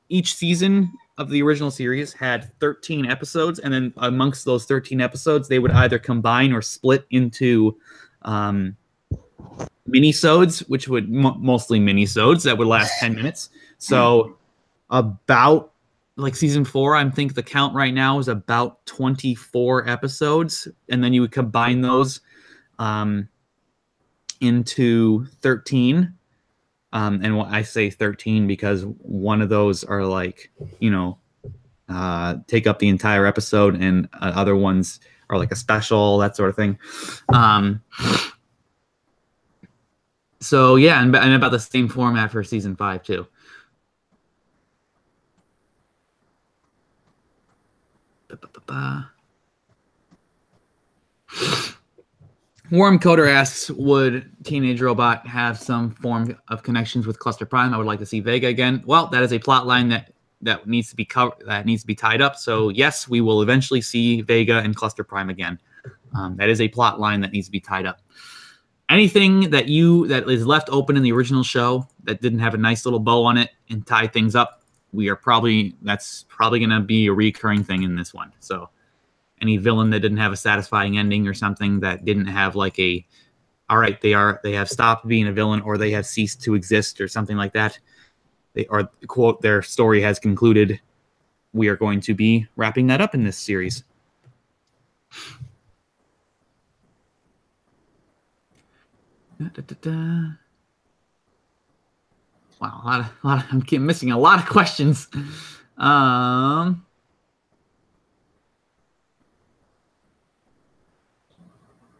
each season of the original series had 13 episodes, and then amongst those 13 episodes, they would either combine or split into minisodes, which would mostly minisodes that would last 10 minutes. So about like season 4, I think the count right now is about 24 episodes, and then you would combine those into 13. And I say 13 because one of those are like, you know, take up the entire episode, and other ones are like a special, that sort of thing. So yeah, and about the same format for season 5 too. Warm Coder asks, would Teenage Robot have some form of connections with Cluster Prime? I would like to see Vega again. Well, that is a plot line that needs to be covered, that needs to be tied up. So yes, we will eventually see Vega and Cluster Prime again. That is a plot line that needs to be tied up. Anything that is left open in the original show that didn't have a nice little bow on it and tie things up, that's probably going to be a recurring thing in this one. So any villain that didn't have a satisfying ending or something that didn't have like all right, they have stopped being a villain, or they have ceased to exist, or something like that, quote, their story has concluded, we are going to be wrapping that up in this series. Wow, I'm missing a lot of questions.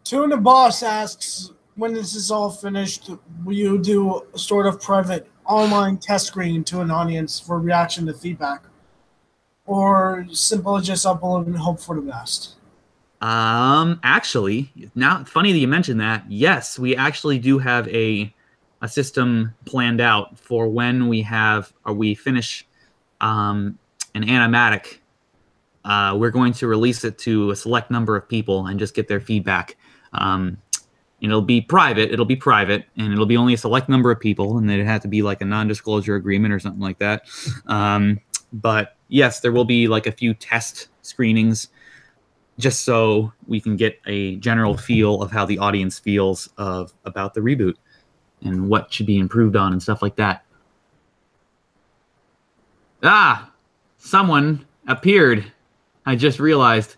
Tuna Boss asks, when this is all finished, will you do a sort of private online test screening to an audience for reaction to feedback? Or simple just upload and hope for the best? Actually, now funny that you mentioned that. Yes, we actually do have a system planned out for when we finish an animatic. We're going to release it to a select number of people and just get their feedback. It'll be private, and it'll be only a select number of people, and it'd have to be like a non-disclosure agreement or something like that. But yes, there will be like a few test screenings, just so we can get a general feel of how the audience feels about the reboot and what should be improved on and stuff like that. Someone appeared. I just realized.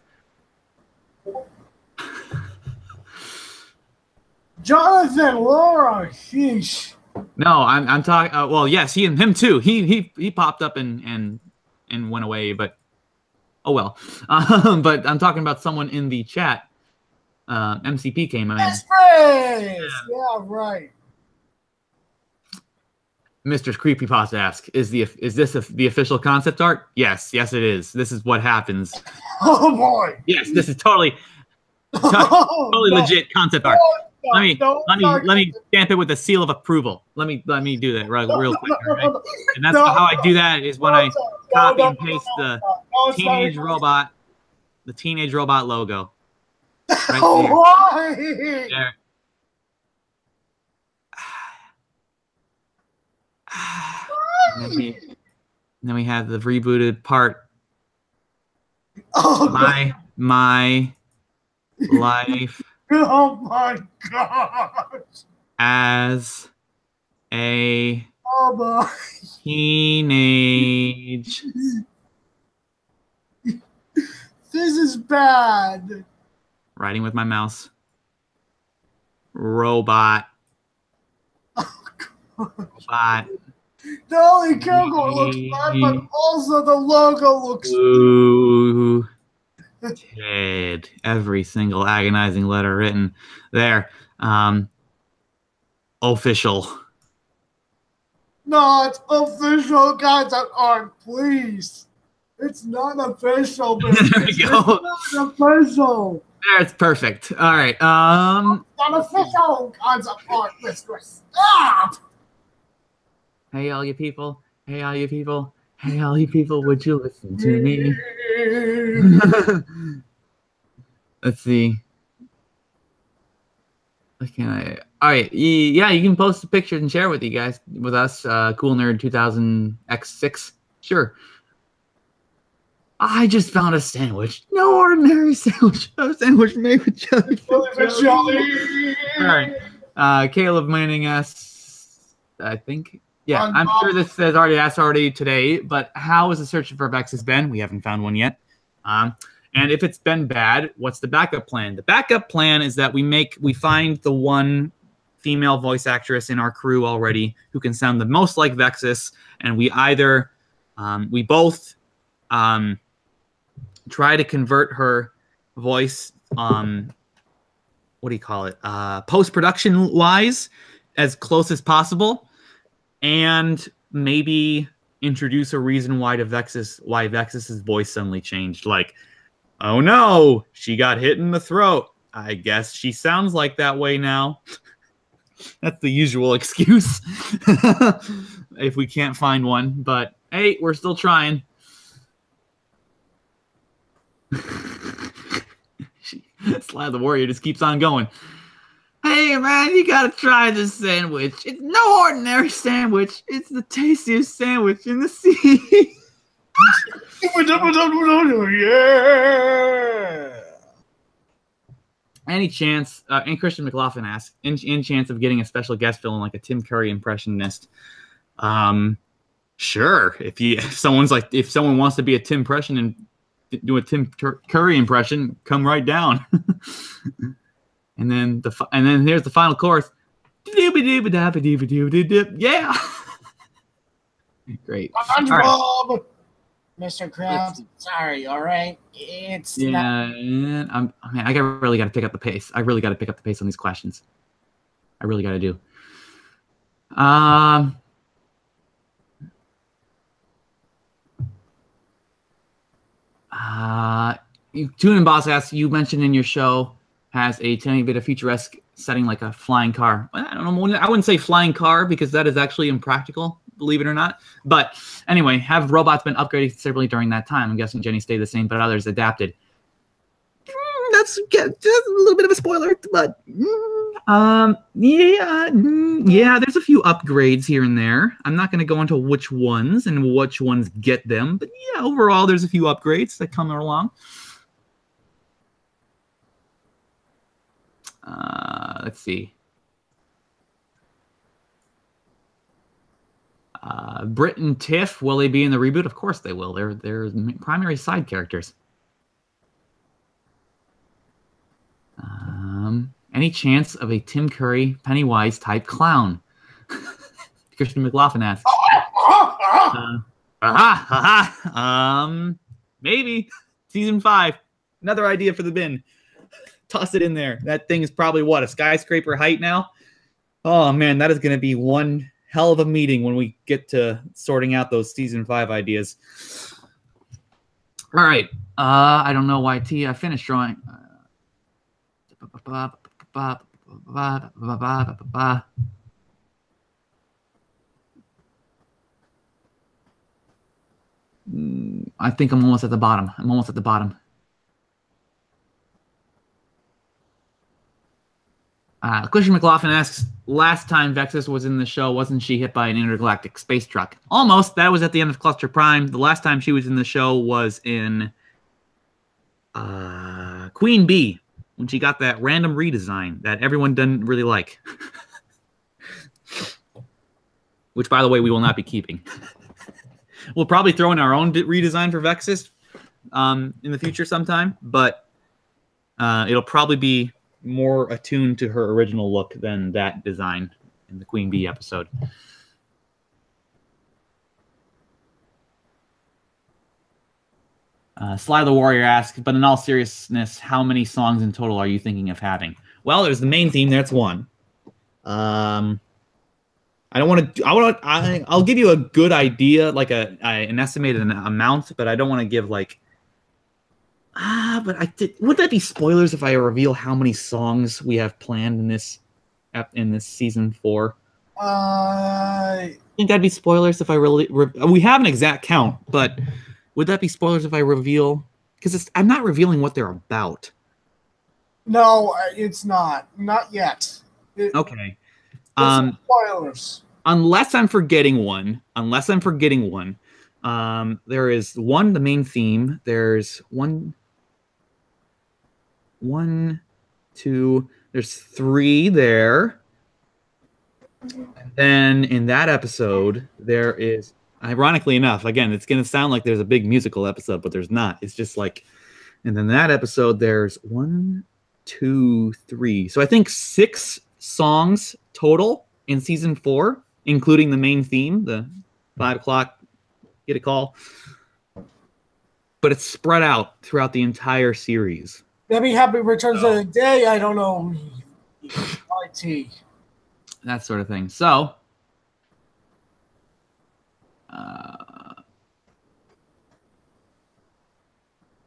Jonathan, Laura, sheesh. No, I'm talking. Well, yes, him too. He popped up and went away, but oh well. But I'm talking about someone in the chat. MCP came in. Yeah, right. Mr. Creepypasta asks, is this the official concept art? Yes, it is. This is what happens. Oh boy. Yes, this is totally legit concept art. Let me stamp it with a seal of approval. Let me do that real quick. Right? And that's how I do that is when I copy and paste the Teenage Robot logo. Right there. And then we have the rebooted part. My life. Oh my gosh. As a teenage. This is bad. Writing with my mouse. Robot. Robot. Not only Google looks bad, but also the logo looks Ooh, Ted. Every single agonizing letter written there. Official. Not official concept art, please. It's not official, but there we go. It's not official. There, it's perfect. All right. Not official concept art, mistress. Stop! Hey, all you people. Hey, all you people. Hey, all you people, would you listen to me? Let's see. What can I... All right. Yeah, you can post the pictures and share with us. Cool Nerd 2000X6. Sure. I just found a sandwich. No ordinary sandwich. A sandwich made with jelly. All right. Caleb Manning asks, I think... Yeah, I'm sure this says already today, but how is the search for Vex's been? We haven't found one yet. And if it's been bad, what's the backup plan? The backup plan is that we find the one female voice actress in our crew already who can sound the most like Vexus, and we either we both try to convert her voice what do you call it, post-production wise as close as possible, and maybe introduce a reason why Vexus's voice suddenly changed, like, oh no, she got hit in the throat, I guess she sounds like that way now. That's the usual excuse if we can't find one, but hey, we're still trying. Slab the Warrior just keeps on going. Hey man, you gotta try this sandwich. It's no ordinary sandwich. It's the tastiest sandwich in the sea. Yeah. Any chance? And Christian McLaughlin asks, in chance of getting a special guest fill in like a Tim Curry impressionist? Sure. If someone wants to be a Tim impression and do a Tim Curry impression, come right down. and then here's the final chorus. Yeah. Great. SpongeBob, right. Mr. Krabs, sorry. All right, it's I really got to pick up the pace. I really got to pick up the pace on these questions. I really got to do. Tune and Boss asks, you mentioned in your show has a tiny bit of futuresque setting like a flying car. I don't know. I wouldn't say flying car because that is actually impractical, believe it or not. But anyway, have robots been upgraded considerably during that time? I'm guessing Jenny stayed the same, but others adapted. That's a little bit of a spoiler, but yeah, there's a few upgrades here and there. I'm not going to go into which ones and which ones get them, but yeah, overall, there's a few upgrades that come along. Let's see. Britt and Tiff, will they be in the reboot? Of course they will. They're primary side characters. Any chance of a Tim Curry, Pennywise type clown? Christian McLaughlin asks. Maybe. Season 5. Another idea for the bin. Toss it in there. That thing is probably, what, a skyscraper height now? Oh, man, that is going to be one hell of a meeting when we get to sorting out those Season 5 ideas. All right. I don't know why I finished drawing. I think I'm almost at the bottom. Christian McLaughlin asks, last time Vexus was in the show, wasn't she hit by an intergalactic space truck? Almost. That was at the end of Cluster Prime. The last time she was in the show was in Queen Bee, when she got that random redesign that everyone didn't really like. Which, by the way, we will not be keeping. We'll probably throw in our own redesign for Vexus in the future sometime, but it'll probably be more attuned to her original look than that design in the Queen Bee episode. Sly the Warrior asks, but in all seriousness, how many songs in total are you thinking of having? Well, there's the main theme. That's one. I don't want to. I'll give you a good idea, like an estimated amount, but I don't want to give like. Would that be spoilers if I reveal how many songs we have planned in this season 4? I think that'd be spoilers if I really. We have an exact count, but would that be spoilers if I reveal? Because I'm not revealing what they're about. No, it's not. Not yet. Okay. Spoilers. Unless I'm forgetting one. There is one, the main theme. There's one, two. There's 3 there. And then in that episode, there is, ironically enough, again, it's going to sound like there's a big musical episode, but there's not. It's just like, and then that episode, there's 1, 2, 3. So I think 6 songs total in season 4, including the main theme, the 5 o'clock get a call. But it's spread out throughout the entire series. Maybe Happy Returns of the Day. I don't know. IT. That sort of thing. So,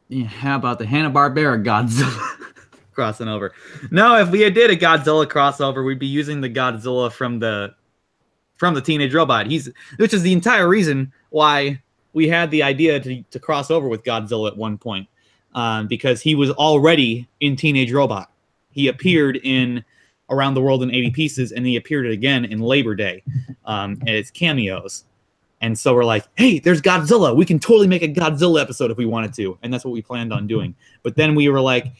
yeah, how about the Hanna-Barbera Godzilla crossing over? No, if we did a Godzilla crossover, we'd be using the Godzilla from the Teenage Robot. Which is the entire reason why we had the idea to cross over with Godzilla at one point, because he was already in Teenage Robot. He appeared in Around the World in 80 Pieces, and he appeared again in Labor Day as cameos. And so we're like, hey, there's Godzilla. We can totally make a Godzilla episode if we wanted to. And that's what we planned on doing. But then we were like,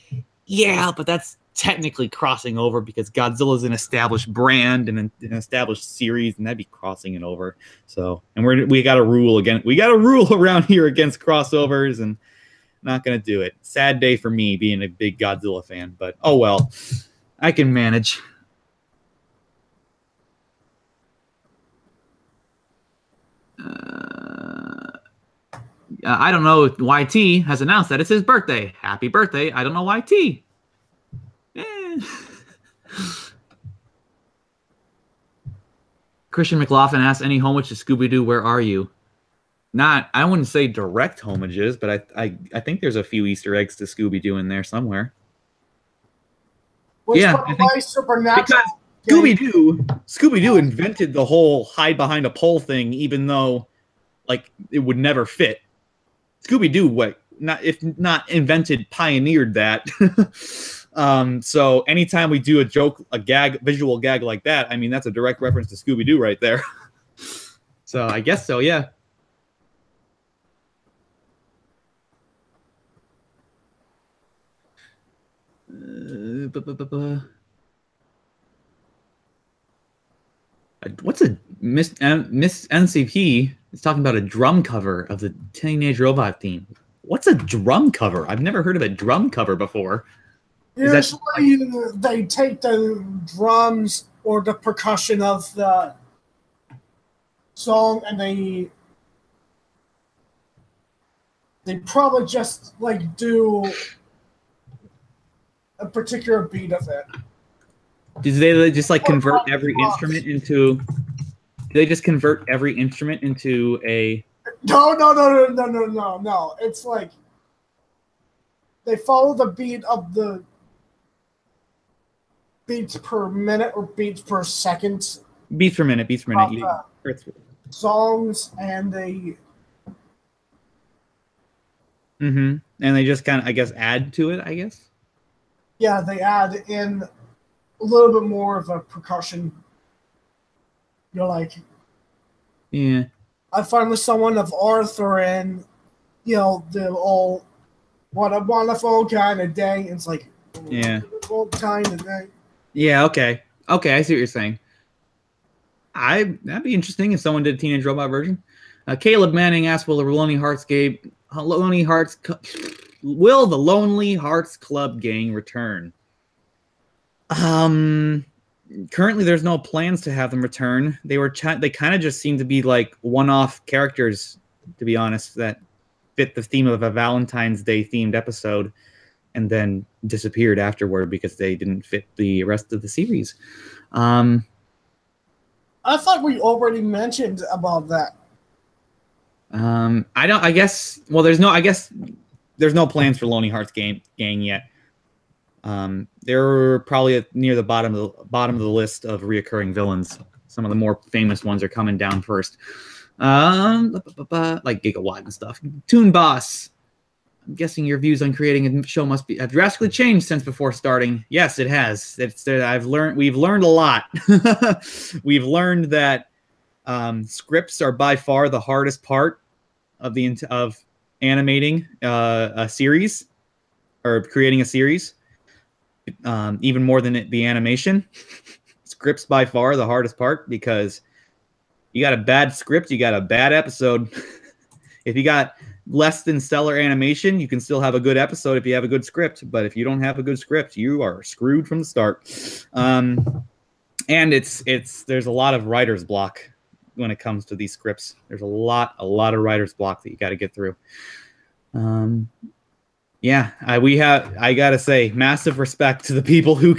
yeah, but that's technically crossing over because Godzilla's an established brand and an established series, and that'd be crossing it over. So, and we got a rule again. We got a rule around here against crossovers, and not going to do it. Sad day for me being a big Godzilla fan, but oh well. I can manage. I don't know. YT has announced that it's his birthday. Happy birthday. I don't know YT. Christian McLaughlin asks, any homage to Scooby-Doo, where are you? I wouldn't say direct homages, but I think there's a few Easter eggs to Scooby-Doo in there somewhere. Which yeah, I think, Supernatural because Scooby-Doo invented the whole hide behind a pole thing, even though like it would never fit. Scooby-Doo, if not invented, pioneered that. So anytime we do a joke, a gag, visual gag like that, I mean, that's a direct reference to Scooby-Doo right there. So I guess so, yeah. What's a Miss NCP is talking about a drum cover of the Teenage Robot theme. What's a drum cover? I've never heard of a drum cover before. Usually they take the drums or the percussion of the song and they probably just like do a particular beat of it. Do they just like convert every instrument into? Do they just convert every instrument into a? No. It's like they follow the beat of the beats per minute or beats per second. Beats per minute. Songs and they. And they just kind of, I guess, add to it. I guess. Yeah, they add in a little bit more of a percussion. You're like, yeah. I finally saw one of Arthur and, the old, what a wonderful kind of day. It's like, yeah. Wonderful kind of day. Yeah, okay. Okay, I see what you're saying. That'd be interesting if someone did a Teenage Robot version. Caleb Manning asked, will the Lonely Hearts Club gang return? Currently there's no plans to have them return. They kind of just seem to be like one-off characters, to be honest, that fit the theme of a Valentine's Day themed episode and then disappeared afterward because they didn't fit the rest of the series. I thought we already mentioned about that. There's no plans for Lonely Hearts gang yet. They're probably near the bottom of the list of reoccurring villains. Some of the more famous ones are coming down first, like Gigawatt and stuff. Toon Boss, I'm guessing your views on creating a show have drastically changed since before starting. Yes, it has. We've learned a lot. We've learned that scripts are by far the hardest part of animating a series or creating a series. Even more than the animation. Scripts by far the hardest part because you got a bad script, you got a bad episode. If you got less than stellar animation, you can still have a good episode if you have a good script. But if you don't have a good script, you are screwed from the start. And there's a lot of writer's block when it comes to these scripts. There's a lot of writer's block that you got to get through. Yeah, I gotta say, massive respect to the people who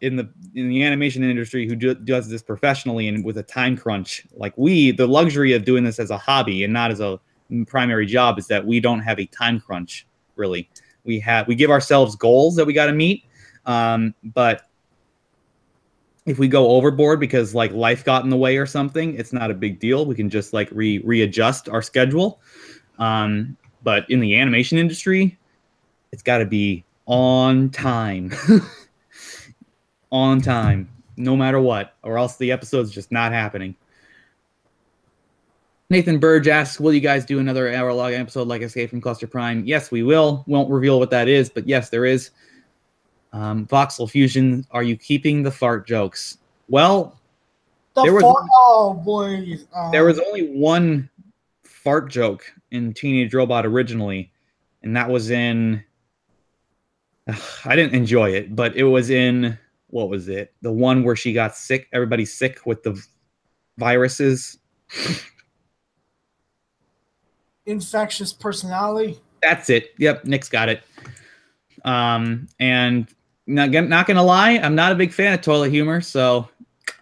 in the animation industry who does this professionally and with a time crunch. Like the luxury of doing this as a hobby and not as a primary job is that we don't have a time crunch. Really, we give ourselves goals that we got to meet, but if we go overboard because like life got in the way or something, it's not a big deal. We can just like readjust our schedule. But in the animation industry, it's got to be on time. On time, no matter what, or else the episode's just not happening. Nathan Burge asks, will you guys do another hour-long episode like Escape from Cluster Prime? Yes, we will. Won't reveal what that is, but yes, there is. Voxel Fusion, are you keeping the fart jokes? Well, there was only one fart joke in Teenage Robot originally, and that was in... I didn't enjoy it, but it was in... What was it? The one where she got sick. Everybody's sick with the viruses. Infectious personality. That's it. Yep, Nick's got it. And not gonna lie, I'm not a big fan of toilet humor, so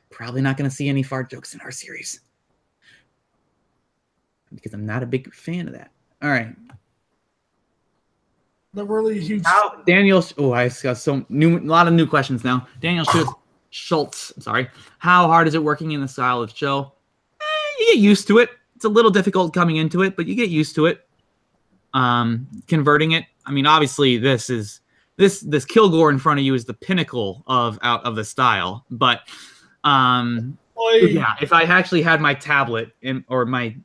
probably not gonna see any fart jokes in our series because I'm not a big fan of that. All right. The really huge. Daniel. Oh, I got a lot of new questions now. Daniel Schultz. Sorry. How hard is it working in the style of show? You get used to it. It's a little difficult coming into it, but you get used to it. Converting it. I mean, obviously, this Kilgore in front of you is the pinnacle of the style. But yeah, if I actually had my tablet or my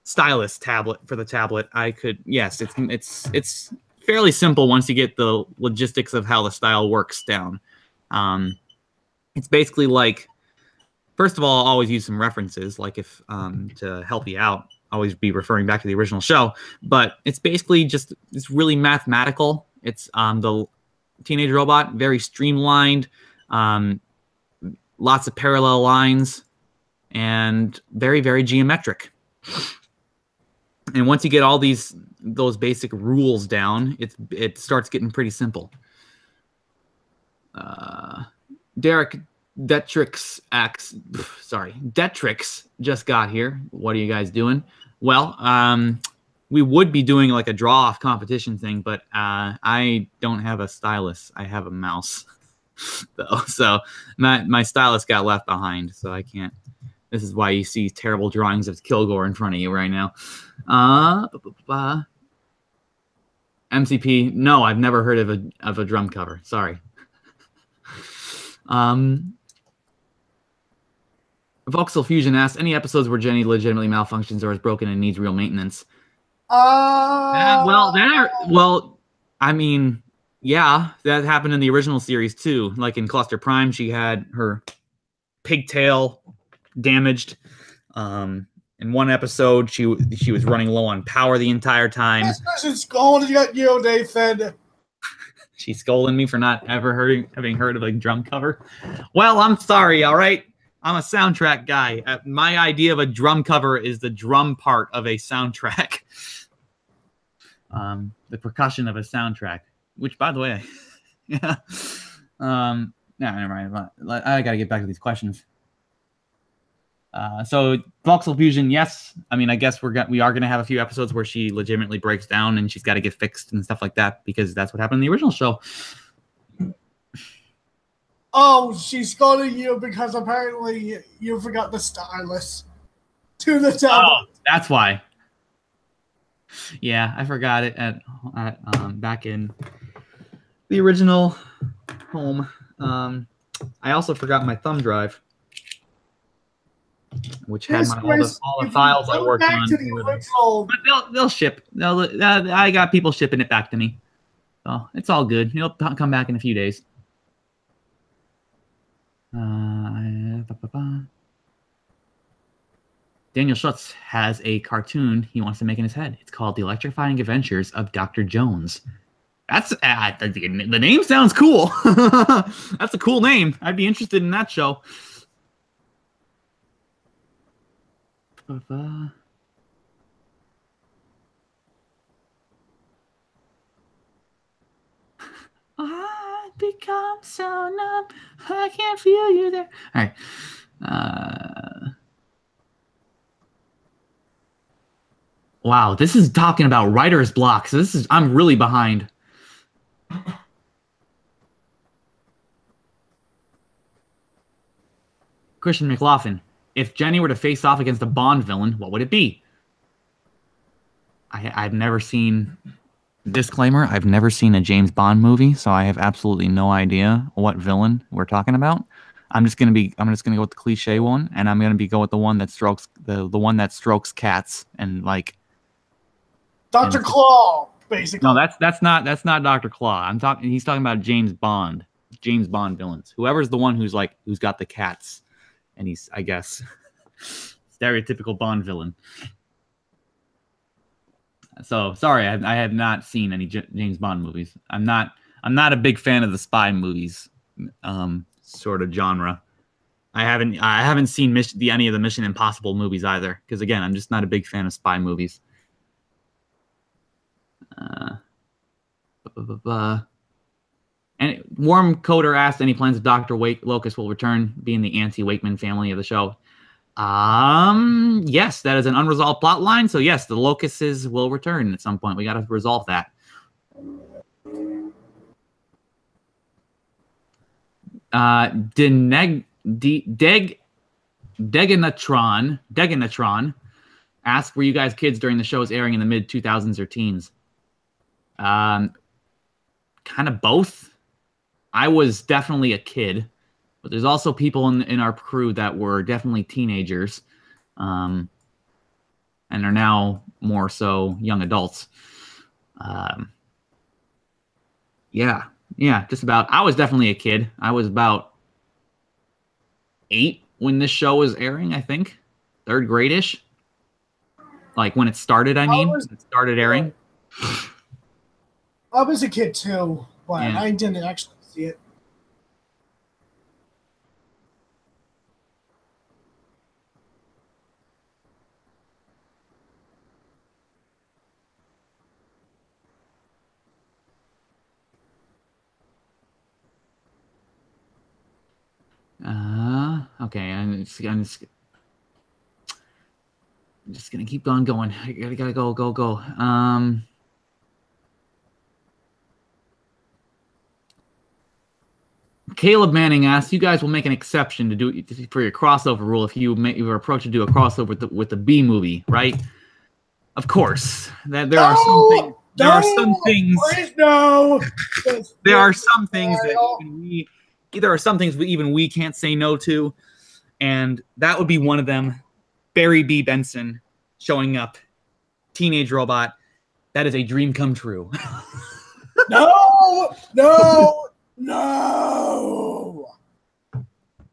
stylus tablet for the tablet, I could. Yes, it's fairly simple once you get the logistics of how the style works down. It's basically like, first of all, always use some references, like if to help you out, always be referring back to the original show. But it's basically just, it's really mathematical. It's the Teenage Robot, very streamlined, lots of parallel lines, and very, very geometric. And once you get all those basic rules down, it starts getting pretty simple. Derek Detrix just got here. What are you guys doing? Well, we would be doing like a draw-off competition thing, but I don't have a stylus. I have a mouse, though. So my stylus got left behind, so I can't. This is why you see terrible drawings of Kilgore in front of you right now. MCP, no, I've never heard of a drum cover. Sorry. Voxel Fusion asks, any episodes where Jenny legitimately malfunctions or is broken and needs real maintenance? Well, I mean, yeah, that happened in the original series too. Like in Cluster Prime, she had her pigtail damaged. In one episode, she was running low on power the entire time. She's scolding you, Nathan. She's scolding me for not ever having heard of a drum cover. Well, I'm sorry, all right? I'm a soundtrack guy. My idea of a drum cover is the drum part of a soundtrack. The percussion of a soundtrack. Which, by the way, yeah. No, never mind. I got to get back to these questions. So Voxel Fusion, yes. I mean, I guess we are gonna have a few episodes where she legitimately breaks down and she's got to get fixed and stuff like that because that's what happened in the original show. Oh, she's scolding you because apparently you forgot the stylus to the tablet. Oh, that's why. Yeah, I forgot it at back in the original home. I also forgot my thumb drive, which had all the files I worked on. But they'll ship. I got people shipping it back to me, so it's all good. It'll come back in a few days. Daniel Schutz has a cartoon he wants to make in his head. It's called The Electrifying Adventures of Dr. Jones. That's the name sounds cool. That's a cool name. I'd be interested in that show. I become so numb, I can't feel you there. All right. Wow, this is talking about writer's block. So I'm really behind. Christian McLaughlin, if Jenny were to face off against a Bond villain, what would it be? I've never seen... Disclaimer, I've never seen a James Bond movie, so I have absolutely no idea what villain we're talking about. I'm just gonna go with the cliche one, and I'm gonna go with the one that strokes the one that strokes cats and like Dr. Claw, basically. No, that's not Dr. Claw. He's talking about James Bond villains. Whoever's the one who's got the cats, and he's, I guess, stereotypical Bond villain. So sorry, I have not seen any James Bond movies. I'm not a big fan of the spy movies, sort of genre. I haven't seen any of the Mission Impossible movies either, because again, I'm just not a big fan of spy movies. And Warm Coder asked, any plans of Dr. Locust will return, being the anti-Wakeman family of the show? Yes, that is an unresolved plot line. So yes, the Locusts will return at some point. We got to resolve that. Deganatron asked, were you guys kids during the show's airing in the mid-2000s or teens? Kind of both. I was definitely a kid. But there's also people in our crew that were definitely teenagers, and are now more so young adults. Yeah, just about. I was definitely a kid. I was about 8 when this show was airing, I think. 3rd grade-ish. Like when it started, it started airing. I was a kid too, but yeah. I didn't actually see it. Okay, I'm just gonna keep on going. I gotta go. Caleb Manning asks, you guys will make an exception for your crossover rule if you are approached to do a crossover with the B movie, right? Of course. There are some things. There are some things that even we can't say no to, and that would be one of them. Barry B. Benson showing up, teenage robot. That is a dream come true. No.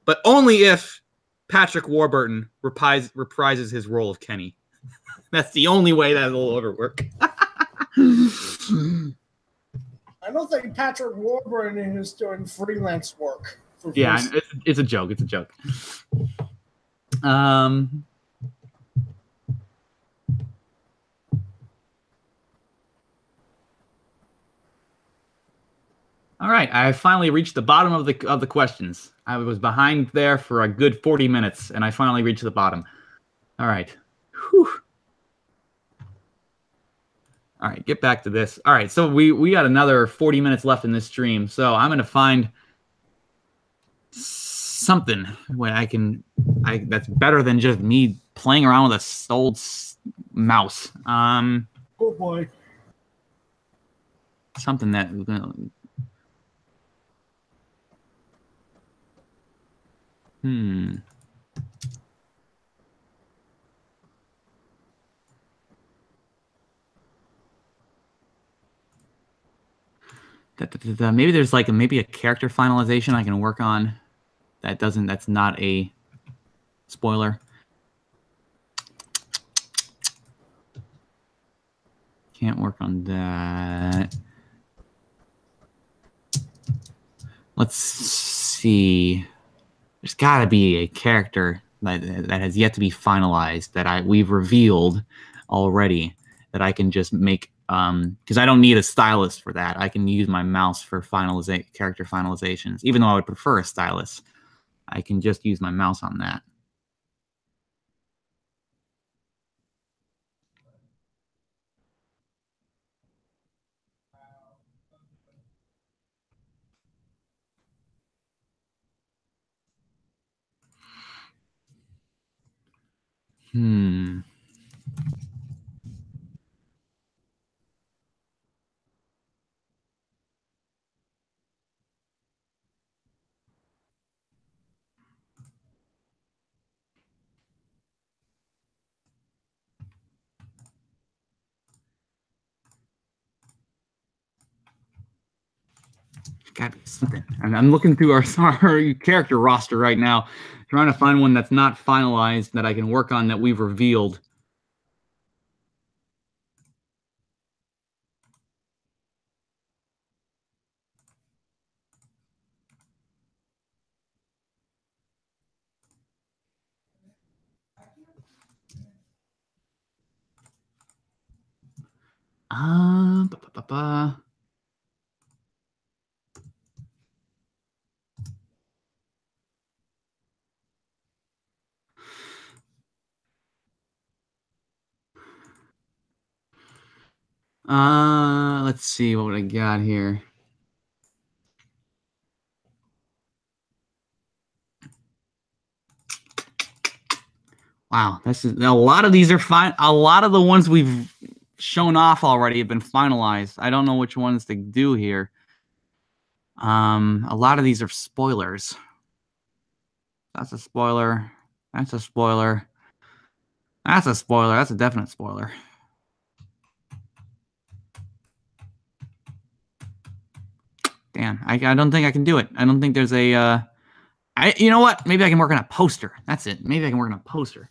But only if Patrick Warburton reprises his role of Kenny. That's the only way that will ever work. I don't think Patrick Warburton is doing freelance work. Yeah, it's a joke. It's a joke. All right, I finally reached the bottom of the questions. I was behind there for a good 40 minutes, and I finally reached the bottom. All right. Whew. All right, get back to this. All right, so we got another 40 minutes left in this stream, so I'm going to find something where that's better than just me playing around with a old mouse. Oh boy. Something that... Maybe there's maybe a character finalization I can work on that's not a spoiler. Can't work on that. let's see. There's got to be a character that has yet to be finalized that we've revealed already that I can just make, because I don't need a stylus for that. I can use my mouse for character finalizations. Even though I would prefer a stylus, I can just use my mouse on that. Got to be something. And I'm looking through our character roster right now, trying to find one that's not finalized that I can work on that we've revealed. Let's see what I got here. Wow, this is a lot of these are fine. A lot of the ones we've shown off already have been finalized. I don't know which ones to do here. A lot of these are spoilers. That's a spoiler. That's a spoiler. That's a spoiler. That's a definite spoiler. Damn, I don't think I can do it. I don't think there's a. You know what? Maybe I can work on a poster. That's it. Maybe I can work on a poster.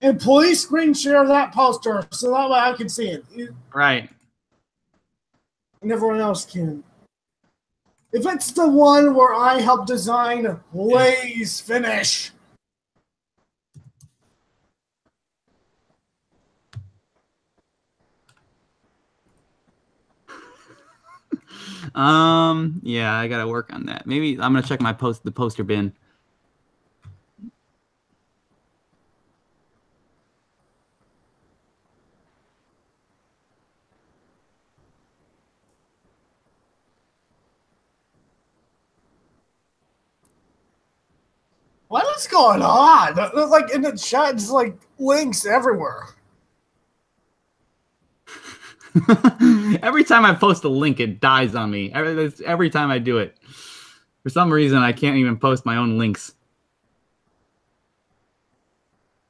And please screen share that poster so that way I can see it. Right. And everyone else can. If it's the one where I helped design, please finish. Yeah, I gotta work on that. Maybe I'm gonna check the poster bin. What is going on? Like in the chat, it's like links everywhere. Every time I post a link, it dies on me. Every time I do it. For some reason, I can't even post my own links.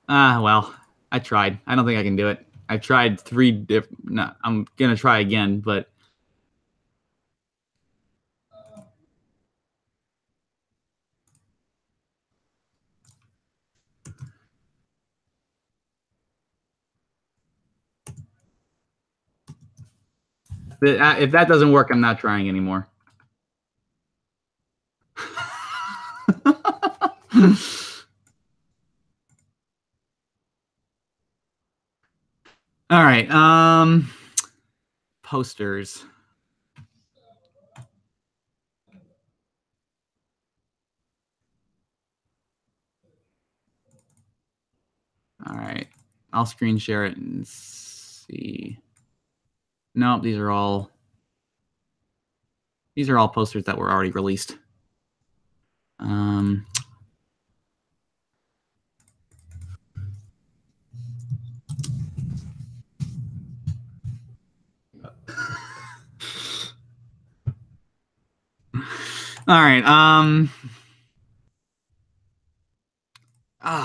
Well, I tried. I don't think I can do it. I tried 3 different. No, I'm gonna try again, but. If that doesn't work, I'm not trying anymore. All right. Posters. All right. I'll screen share it and see. No, these are all posters that were already released. All right.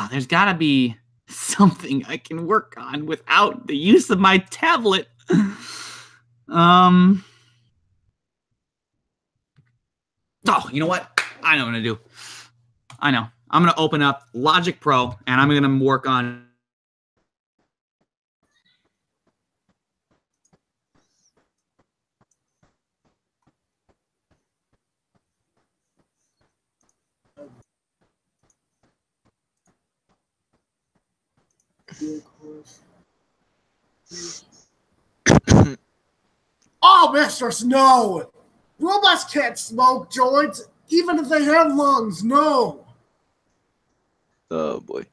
There's got to be. something I can work on without the use of my tablet. Oh, you know what? I know what I'm going to do. I know. I'm going to open up Logic Pro, and I'm going to work on... Oh, mistress, no! Robots can't smoke joints, even if they have lungs, no! Oh, boy.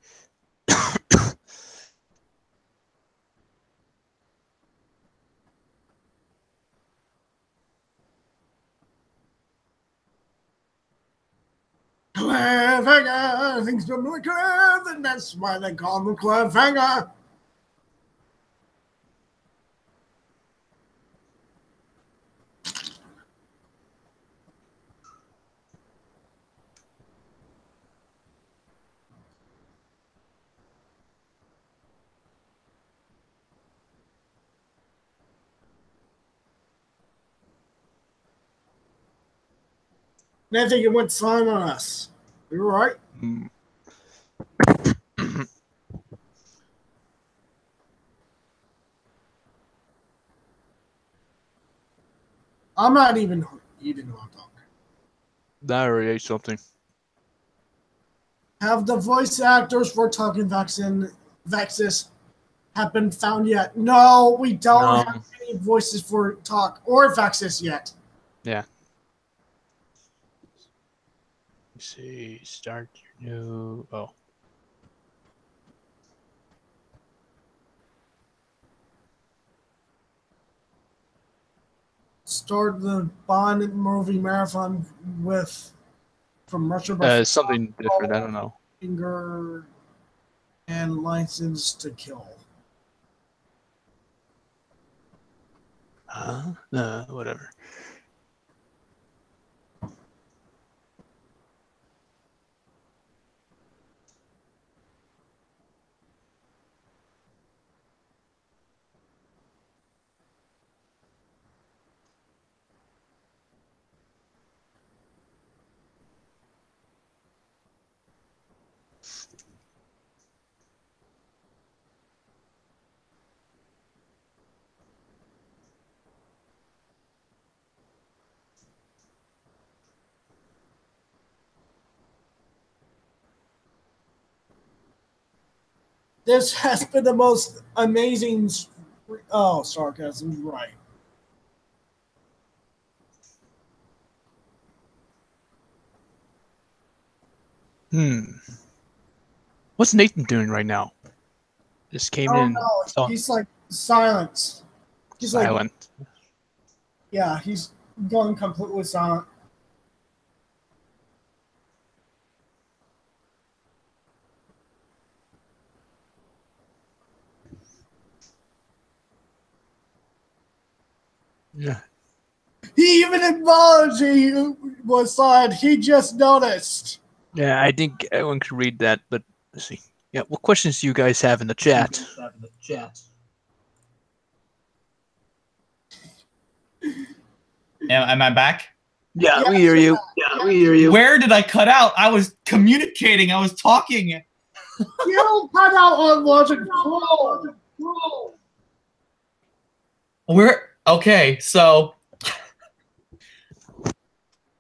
Cliffhanger! Things don't look good, and that's why they call him Cliffhanger. And I think it went silent on us. You're right. I'm not even eating hot dog. I already ate something. Have the voice actors for Talking Vexus have been found yet? No, we don't have any voices for Talk or Vexus yet. Yeah. Let's see. Start your new... Oh. Start the Bond movie marathon with from Russia. Something different. I don't know. Finger and License to Kill. Whatever. This has been the most amazing. Oh, sarcasm, right. What's Nathan doing right now? Just came in. No, he's like silent. He's silent. Like, yeah, he's going completely silent. Yeah. He even acknowledged he was silent. He just noticed. Yeah, I think everyone could read that, but let's see. Yeah, what questions do you guys have in the chat? Am I back? Yeah, we hear you. Yeah, we hear you. Where did I cut out? I was communicating. I was talking. You cut out on Logic Pro. Where? Okay, so,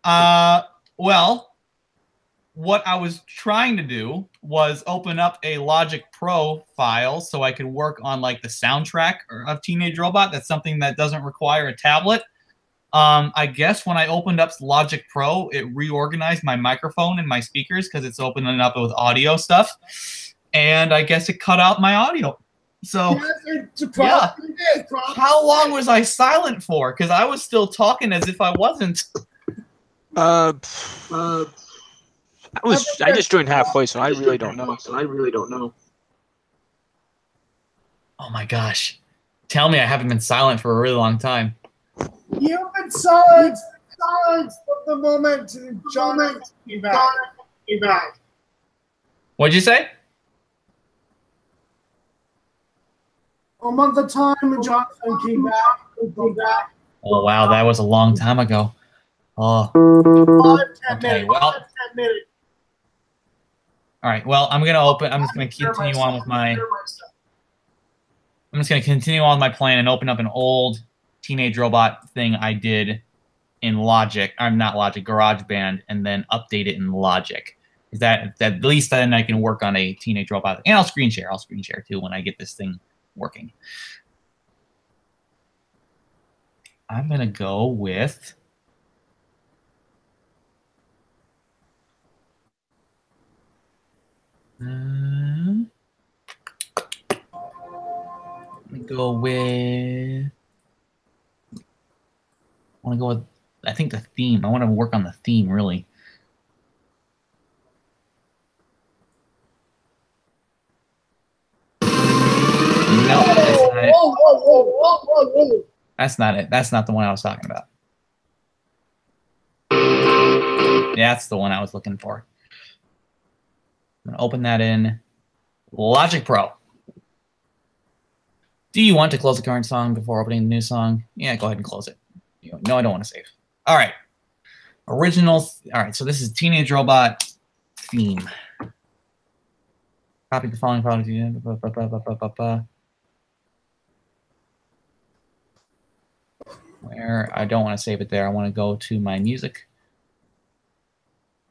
well, what I was trying to do was open up a Logic Pro file so I could work on like the soundtrack of Teenage Robot. That's something that doesn't require a tablet. I guess when I opened up Logic Pro, it reorganized my microphone and my speakers because it's opening up with audio stuff. And I guess it cut out my audio. So, yeah. How long was I silent for? Because I was still talking as if I wasn't. I just joined halfway, so I really don't know. Oh my gosh. Tell me I haven't been silent for a really long time. You've been silent from the moment John came back. What'd you say? A month of time, and Jonathan came back. Oh wow, that was a long time ago. Oh. 5-10 Okay, minutes. well. 5-10 minutes. All right. Well, I'm just gonna continue on with my. I'm just gonna continue on my plan and open up an old Teenage Robot thing I did in Logic. I'm not Logic, GarageBand, and then update it in Logic. Is that at least then I can work on a Teenage Robot, and I'll screen share. I'll screen share too when I get this thing working. I'm gonna go with. Let me go with. I want to go with. I think the theme. I want to work on the theme really. No, that's not it. Whoa. That's not it. That's not the one I was talking about. Yeah, that's the one I was looking for. I'm going to open that in Logic Pro. Do you want to close the current song before opening the new song? Yeah, go ahead and close it. No, I don't want to save. All right. Original. All right, so this is Teenage Robot theme. Copy the following product. Where I don't want to save it there. I want to go to my music.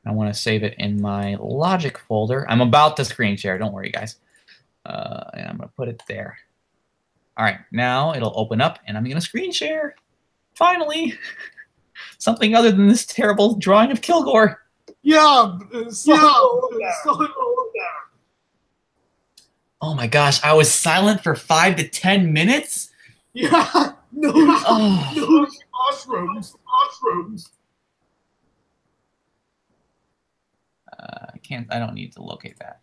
I want to save it in my Logic folder. I'm about to screen share. Don't worry, guys. And I'm going to put it there. All right, now it'll open up, and I'm going to screen share. Finally, something other than this terrible drawing of Kilgore. Yeah. Oh my gosh, I was silent for 5 to 10 minutes? Yeah. No. Oh. Mushrooms. I don't need to locate that.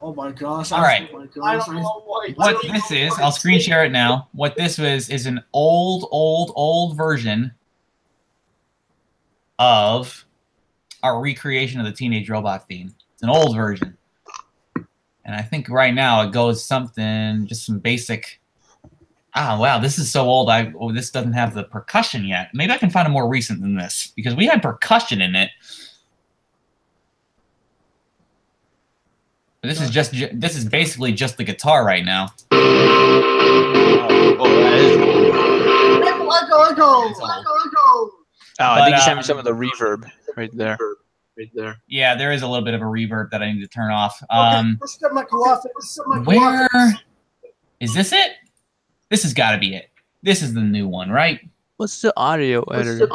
Oh my gosh. All right. Oh my gosh. What this is, I'll screen share it now. What this is an old version of our recreation of the Teenage Robot theme. It's an old version. And I think right now it goes something, just some basic. Ah, wow, this is so old. This doesn't have the percussion yet. Maybe I can find a more recent than this because we had percussion in it. This is basically just the guitar right now. Echo. Oh, I think you sent me some of the reverb right there. Yeah, there is a little bit of a reverb that I need to turn off. Where is this it? This has got to be it. This is the new one, right? What's the audio editor?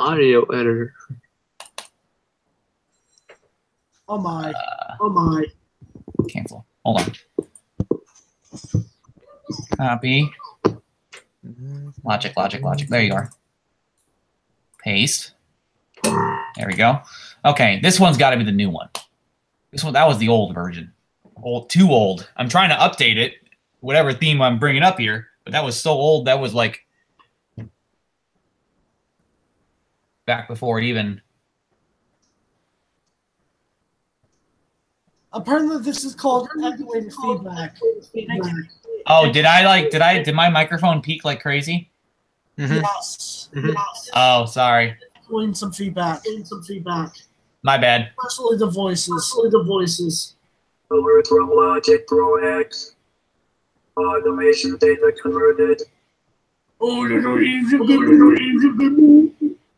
Oh my. Cancel. Hold on. Copy. Logic. There you are. Paste. There we go. Okay, this one's got to be the new one. That was the old version. Too old. I'm trying to update it, whatever theme I'm bringing up here, but that was so old. That was like back before it even. Apparently, this is called echoing feedback. Oh, did my microphone peak like crazy? Yes. Oh, sorry. Echoing some feedback. My bad. Especially the voices. Over from Logic Pro X. Automation data converted. What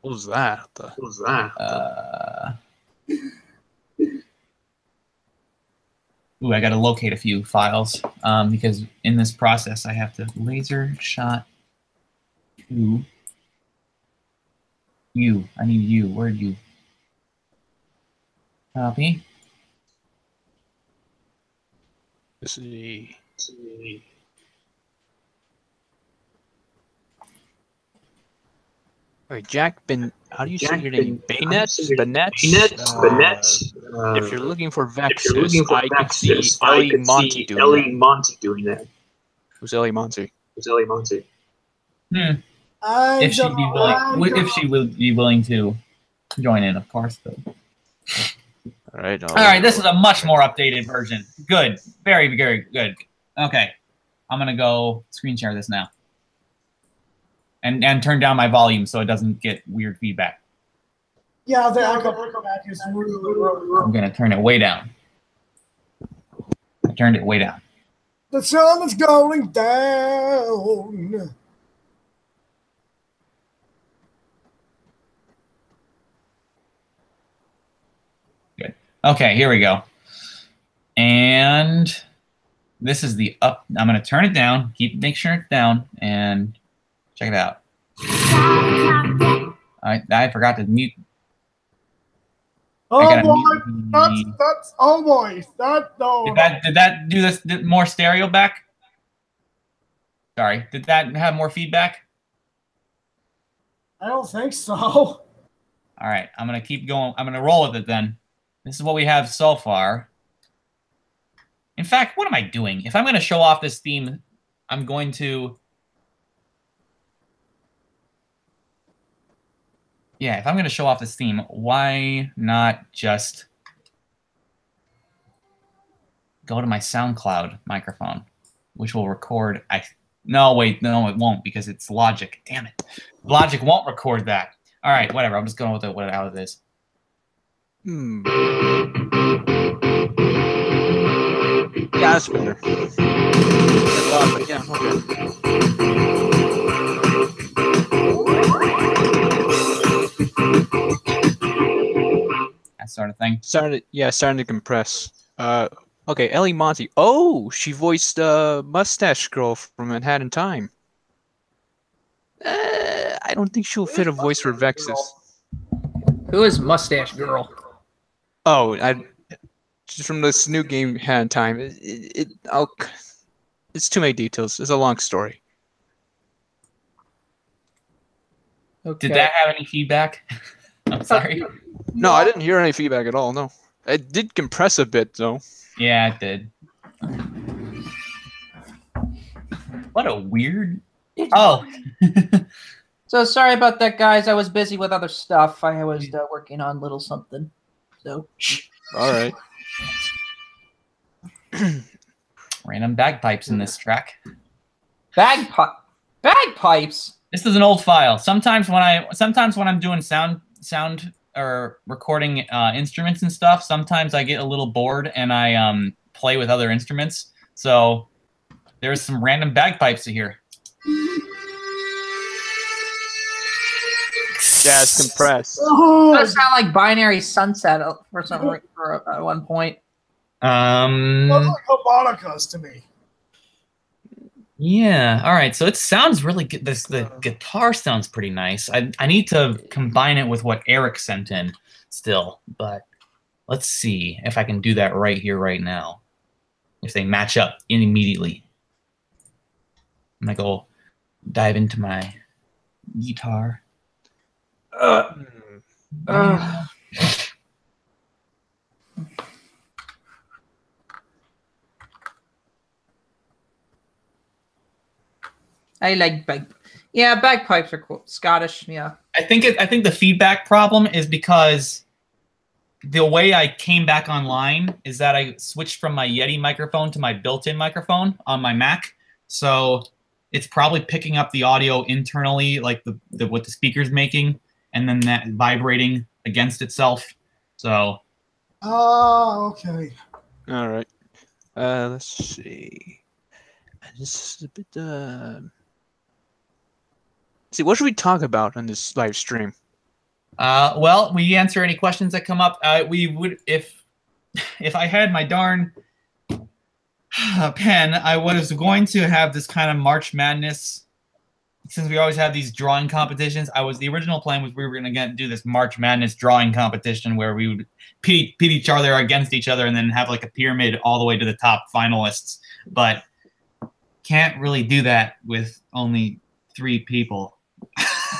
was that? Ooh, I got to locate a few files because in this process I have to laser shot to you. I need you. Where'd you? Copy. Let's see. Wait, Jack, how do you say your name? Banets? If you're looking for Vexus, I could see Ellie Monty doing that. Who's Ellie Monty? If she would be willing to join in, of course. All right. All right, this is a much more updated version. Good. Very, very good. Okay. I'm gonna go screen share this now, and turn down my volume so it doesn't get weird feedback. Yeah, the echo back is really. I'm gonna turn it way down. I turned it way down. The sun is going down. Good. Okay, here we go. And this is the up. I'm going to turn it down. Make sure it's down and check it out. I forgot to mute. Oh boy, that's oh boy, no. Did that do this more stereo back? Sorry, did that have more feedback? I don't think so. All right, I'm gonna keep going. I'm gonna roll with it then. This is what we have so far. In fact, what am I doing? If I'm gonna show off this theme, I'm going to. Yeah, if I'm going to show off this theme, why not just go to my SoundCloud microphone, which will record. No, wait, no, it won't because it's Logic. Damn it. Logic won't record that. All right, whatever. I'm just going with it, what it is. Yeah, that's better. Yeah, okay. That sort of thing. Starting to compress. Okay, Ellie Monty. Oh, she voiced Mustache Girl from Manhattan Time. I don't think she'll fit a voice for Vexus. Who is Mustache Girl? Oh, just from this new game Manhattan Time. It's too many details. It's a long story. Okay. Did that have any feedback? I'm sorry. No, I didn't hear any feedback at all. No, it did compress a bit though. Yeah, it did. What a weird. Oh. So sorry about that, guys. I was busy with other stuff. I was working on little something. So. All right. Random bagpipes in this track. Bagpipes. This is an old file. Sometimes when I'm doing sound or recording instruments and stuff, sometimes I get a little bored and I play with other instruments. So there's some random bagpipes here. Yeah, it's compressed. Oh, it sound like Binary Sunset for some at one point. Sounds like harmonicas to me. Yeah. All right. So it sounds really good. The guitar sounds pretty nice. I need to combine it with what Eric sent in still, but let's see if I can do that right here, right now. If they match up immediately. I'm gonna go dive into my guitar. I like bagpipes are cool. Scottish, yeah. I think the feedback problem is because the way I came back online is that I switched from my Yeti microphone to my built-in microphone on my Mac. So it's probably picking up the audio internally, like what the speaker's making, and then that vibrating against itself. So. Oh, okay. All right. Let's see. This is a bit. See, what should we talk about on this live stream? Well, we answer any questions that come up. We would, if I had my darn pen, I was going to have this kind of March Madness. Since we always have these drawing competitions, the original plan was we were going to do this March Madness drawing competition where we would pit each other against each other and then have like a pyramid all the way to the top finalists. But can't really do that with only 3 people.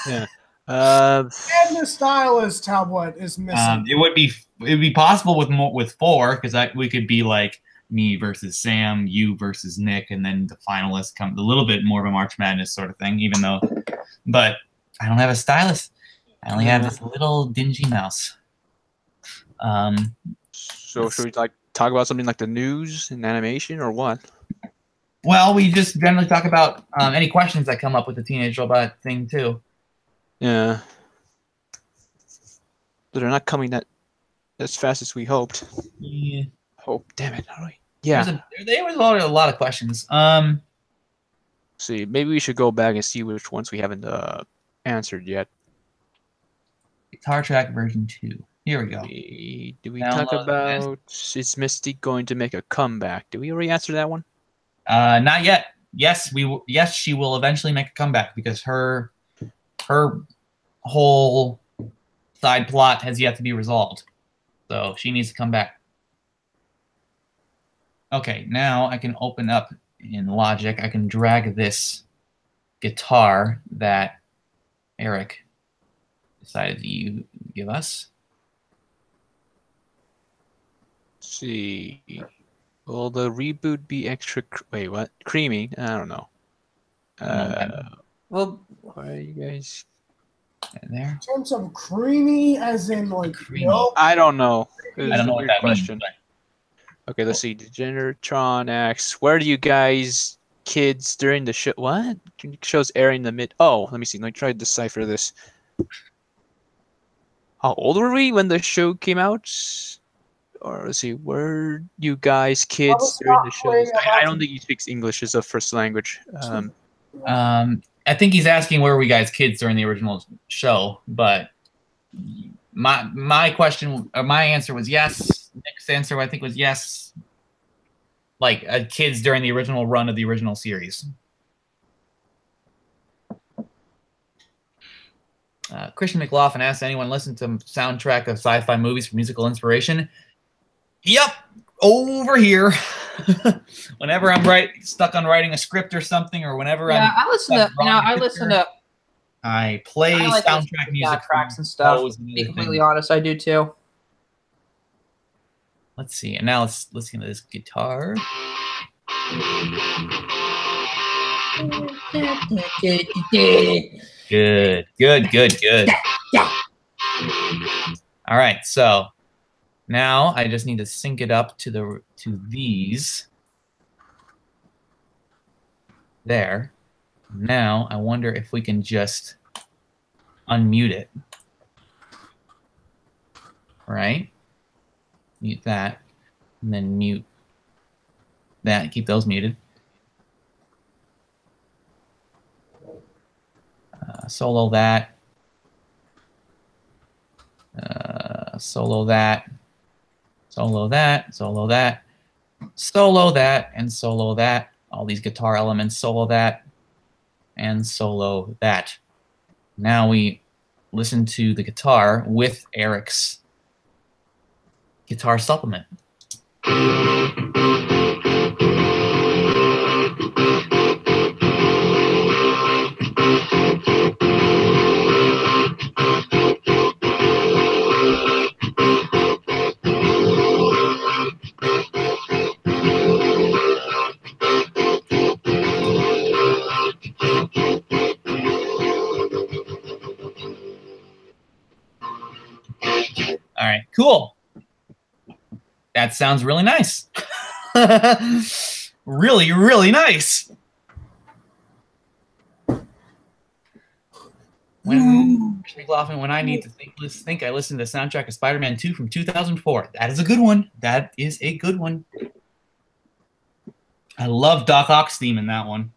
Yeah. And the stylus tablet is missing. It would be possible with 4 because we could be like me versus Sam, you versus Nick, and then the finalists come a little bit more of a March Madness sort of thing. But I don't have a stylus. I only have this little dingy mouse. So should we talk about something like the news and animation or what? Well, we just generally talk about any questions that come up with the teenage robot thing too. Yeah. But they're not coming that as fast as we hoped. Yeah. Oh, damn it. How do I... Yeah. There was a lot of questions. See, maybe we should go back and see which ones we haven't answered yet. Guitar Track version 2. Here we go. Do we talk about is Misty going to make a comeback? Did we already answer that one? Not yet. Yes, yes, she will eventually make a comeback because her whole side plot has yet to be resolved. So she needs to come back. Okay, now I can open up in Logic. I can drag this guitar that Eric decided to give us. Let's see. Will the reboot be extra? Wait, what? Creamy? I don't know. Well, Why are you guys there? In terms of creamy, as in like Creamy. milk. I don't know. I don't know what that means. Okay, let's see. Degeneratron asks, where do you guys kids during the show? What? Show's airing the mid. Oh, let me see. Let me try to decipher this. How old were we when the show came out? Or let's see, were you guys kids during the show? I don't think he speaks English as a first language. I think he's asking where were we guys kids during the original show, but my question, or my answer was yes. Nick's answer, I think, was yes. Like kids during the original run of the original series. Christian McLaughlin asks, anyone listen to soundtrack of sci-fi movies for musical inspiration? Yep, over here. Whenever I'm stuck on writing a script or something, or whenever I listen to I play soundtrack music tracks and stuff. To be completely honest, I do too. Let's see, and now let's listen to this guitar. Good. All right, so now I just need to sync it up to these. There. Now I wonder if we can just unmute it. Right? Mute that, and then mute that. Keep those muted. Solo that. Solo that. Solo that. Solo that. Solo that. And solo that. All these guitar elements. Solo that. And solo that. Now we listen to the guitar with Eric's guitar supplement. All right, cool. That sounds really nice. Really, really nice. When I need to think, I listen to the soundtrack of Spider-Man 2 from 2004. That is a good one. That is a good one. I love Doc Ock's theme in that one.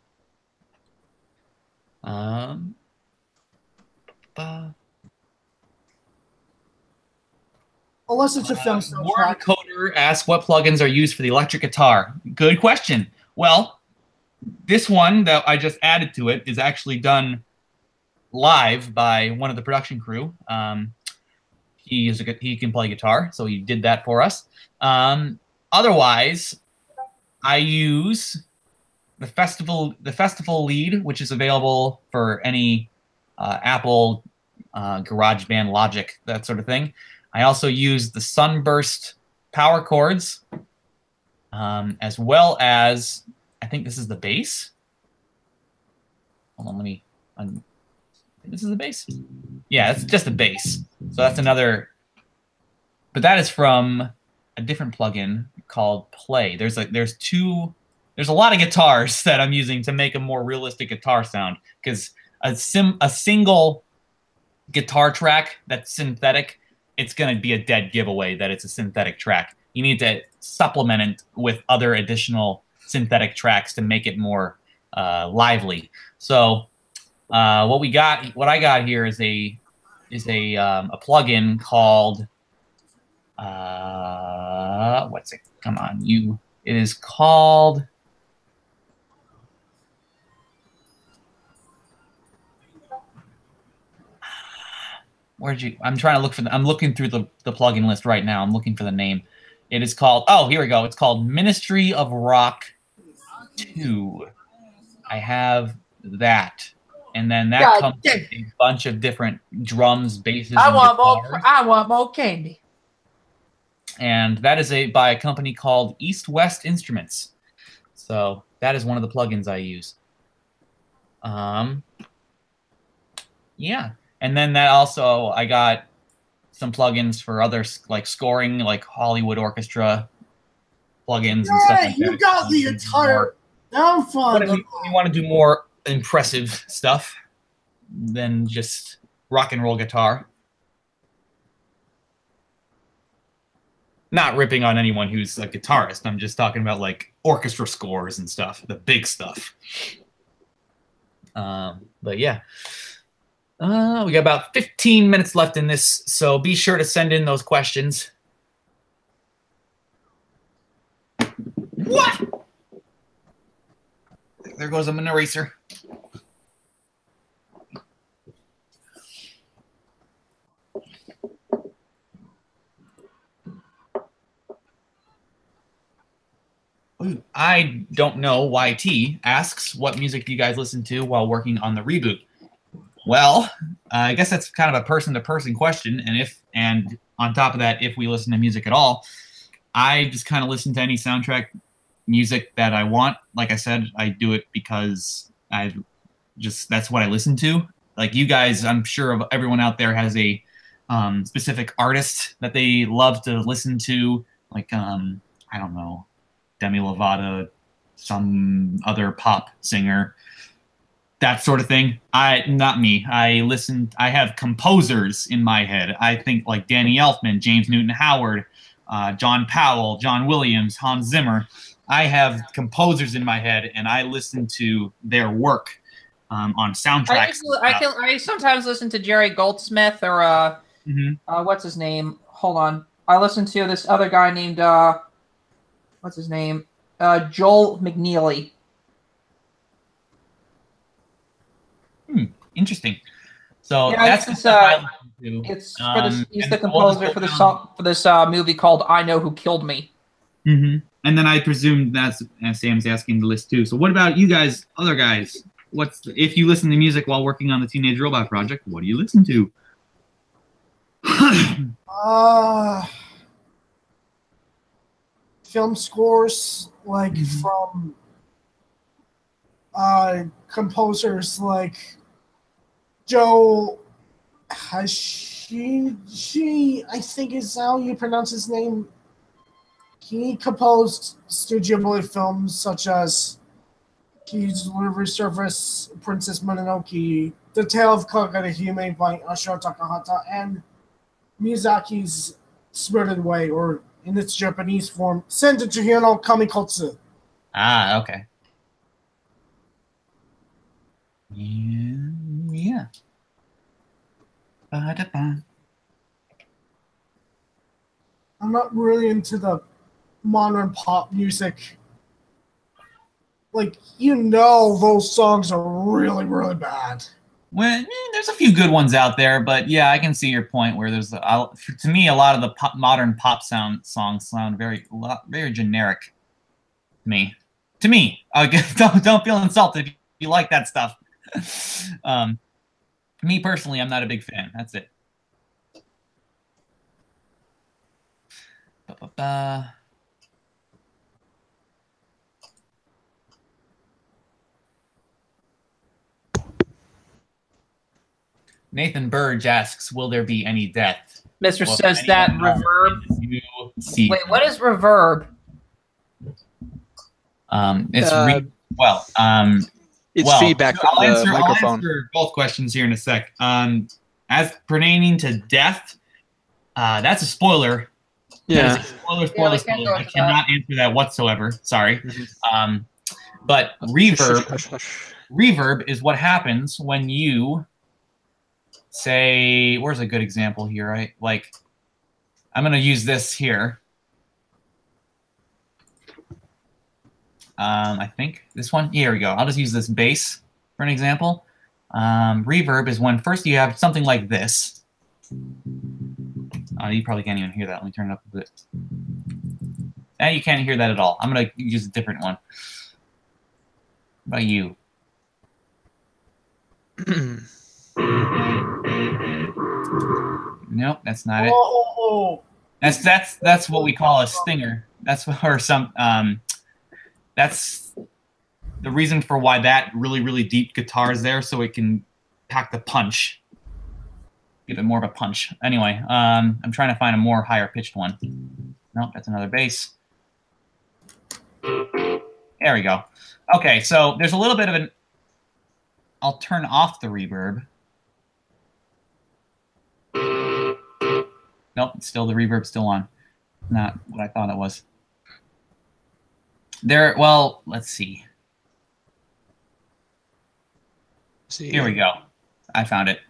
Unless it's a film soundtrack. Coder asks what plugins are used for the electric guitar. Good question. Well, this one that I just added to it is actually done live by one of the production crew. He can play guitar, so he did that for us. Otherwise, I use the festival lead, which is available for any Apple, GarageBand, Logic, that sort of thing. I also use the Sunburst power chords, as well as, I think this is the bass. Hold on, let me. This is the bass. Yeah, it's just a bass. So that's another. But that is from a different plugin called Play. There's there's a lot of guitars that I'm using to make a more realistic guitar sound, because a single guitar track that's synthetic, it's going to be a dead giveaway that it's a synthetic track. You need to supplement it with other additional synthetic tracks to make it more lively. So what I got here is a plugin called what's it? Come on, it is called. I'm trying to look for I'm looking through the plugin list right now. I'm looking for the name. It is called, oh, here we go. It's called Ministry of Rock 2. I have that. And then that comes with a bunch of different drums, basses, I and want more candy. And that is by a company called East West Instruments. So that is one of the plugins I use. Yeah. And then that also, I got some plugins for others, like scoring, like Hollywood Orchestra plugins and stuff like that. You got the entire downfall. You want to do more impressive stuff than just rock and roll guitar. Not ripping on anyone who's a guitarist. I'm just talking about like orchestra scores and stuff, the big stuff. But yeah. We got about 15 minutes left in this, so be sure to send in those questions. What? There goes an eraser. I don't know. YT asks, what music do you guys listen to while working on the reboot? Well, I guess that's kind of a person-to-person question, and on top of that, if we listen to music at all, I just kind of listen to any soundtrack music that I want. Like I said, I do it because that's what I listen to. Like you guys, I'm sure everyone out there has a specific artist that they love to listen to, like I don't know, Demi Lovato, some other pop singer. That sort of thing. Not me. I have composers in my head. I think like Danny Elfman, James Newton Howard, John Powell, John Williams, Hans Zimmer. I have composers in my head, and I listen to their work on soundtracks. I sometimes listen to Jerry Goldsmith or what's his name? Hold on. I listen to this other guy named what's his name? Joel McNeely. Interesting. So yeah, that's he's the composer for this song for this movie called "I Know Who Killed Me." Mm-hmm. And then I presume that's Sam's asking the list too. So what about you guys, other guys? If you listen to music while working on the Teenage Robot Project, what do you listen to? Film scores, like from composers like Joe Hisaishi, I think is how you pronounce his name. He composed Studio Ghibli films such as Ki's Delivery Service, Princess Mononoke, The Tale of Kagehime by Ashiro Takahata, and Miyazaki's Spirited Away, or in its Japanese form, Senju Chihiro no Kamikotsu. Ah, okay. Yeah. I'm not really into the modern pop music. Like, those songs are really, really bad. Well, there's a few good ones out there, but yeah, I can see your point where there's, to me, a lot of the modern pop songs sound very generic to me. Don't feel insulted if you like that stuff. Me personally, I'm not a big fan. That's it. Nathan Burge asks, will there be any death? Mr. says that reverb. Wait, what is reverb? It's well. It's feedback from the microphone. I'll answer both questions here in a sec. As pertaining to death, that's a spoiler. Yeah. That is a spoiler. I cannot answer that whatsoever. Sorry. But reverb is what happens when you say, where's a good example here, right? Like, I'm going to use this here. I think this one. Here we go. I'll just use this bass for an example. Reverb is when first you have something like this. You probably can't even hear that. Let me turn it up a bit. Now you can't hear that at all. I'm going to use a different one. What about you? Nope, that's not it. Oh. That's what we call a stinger. That's that's the reason for why that really deep guitar is there, so it can pack the punch, give it more of a punch. Anyway, I'm trying to find a more higher pitched one. Nope, that's another bass. There we go. Okay, so there's a little bit of an. I'll turn off the reverb. Nope, it's still the reverb's still on. Not what I thought it was. Well, let's see. Here we go. I found it.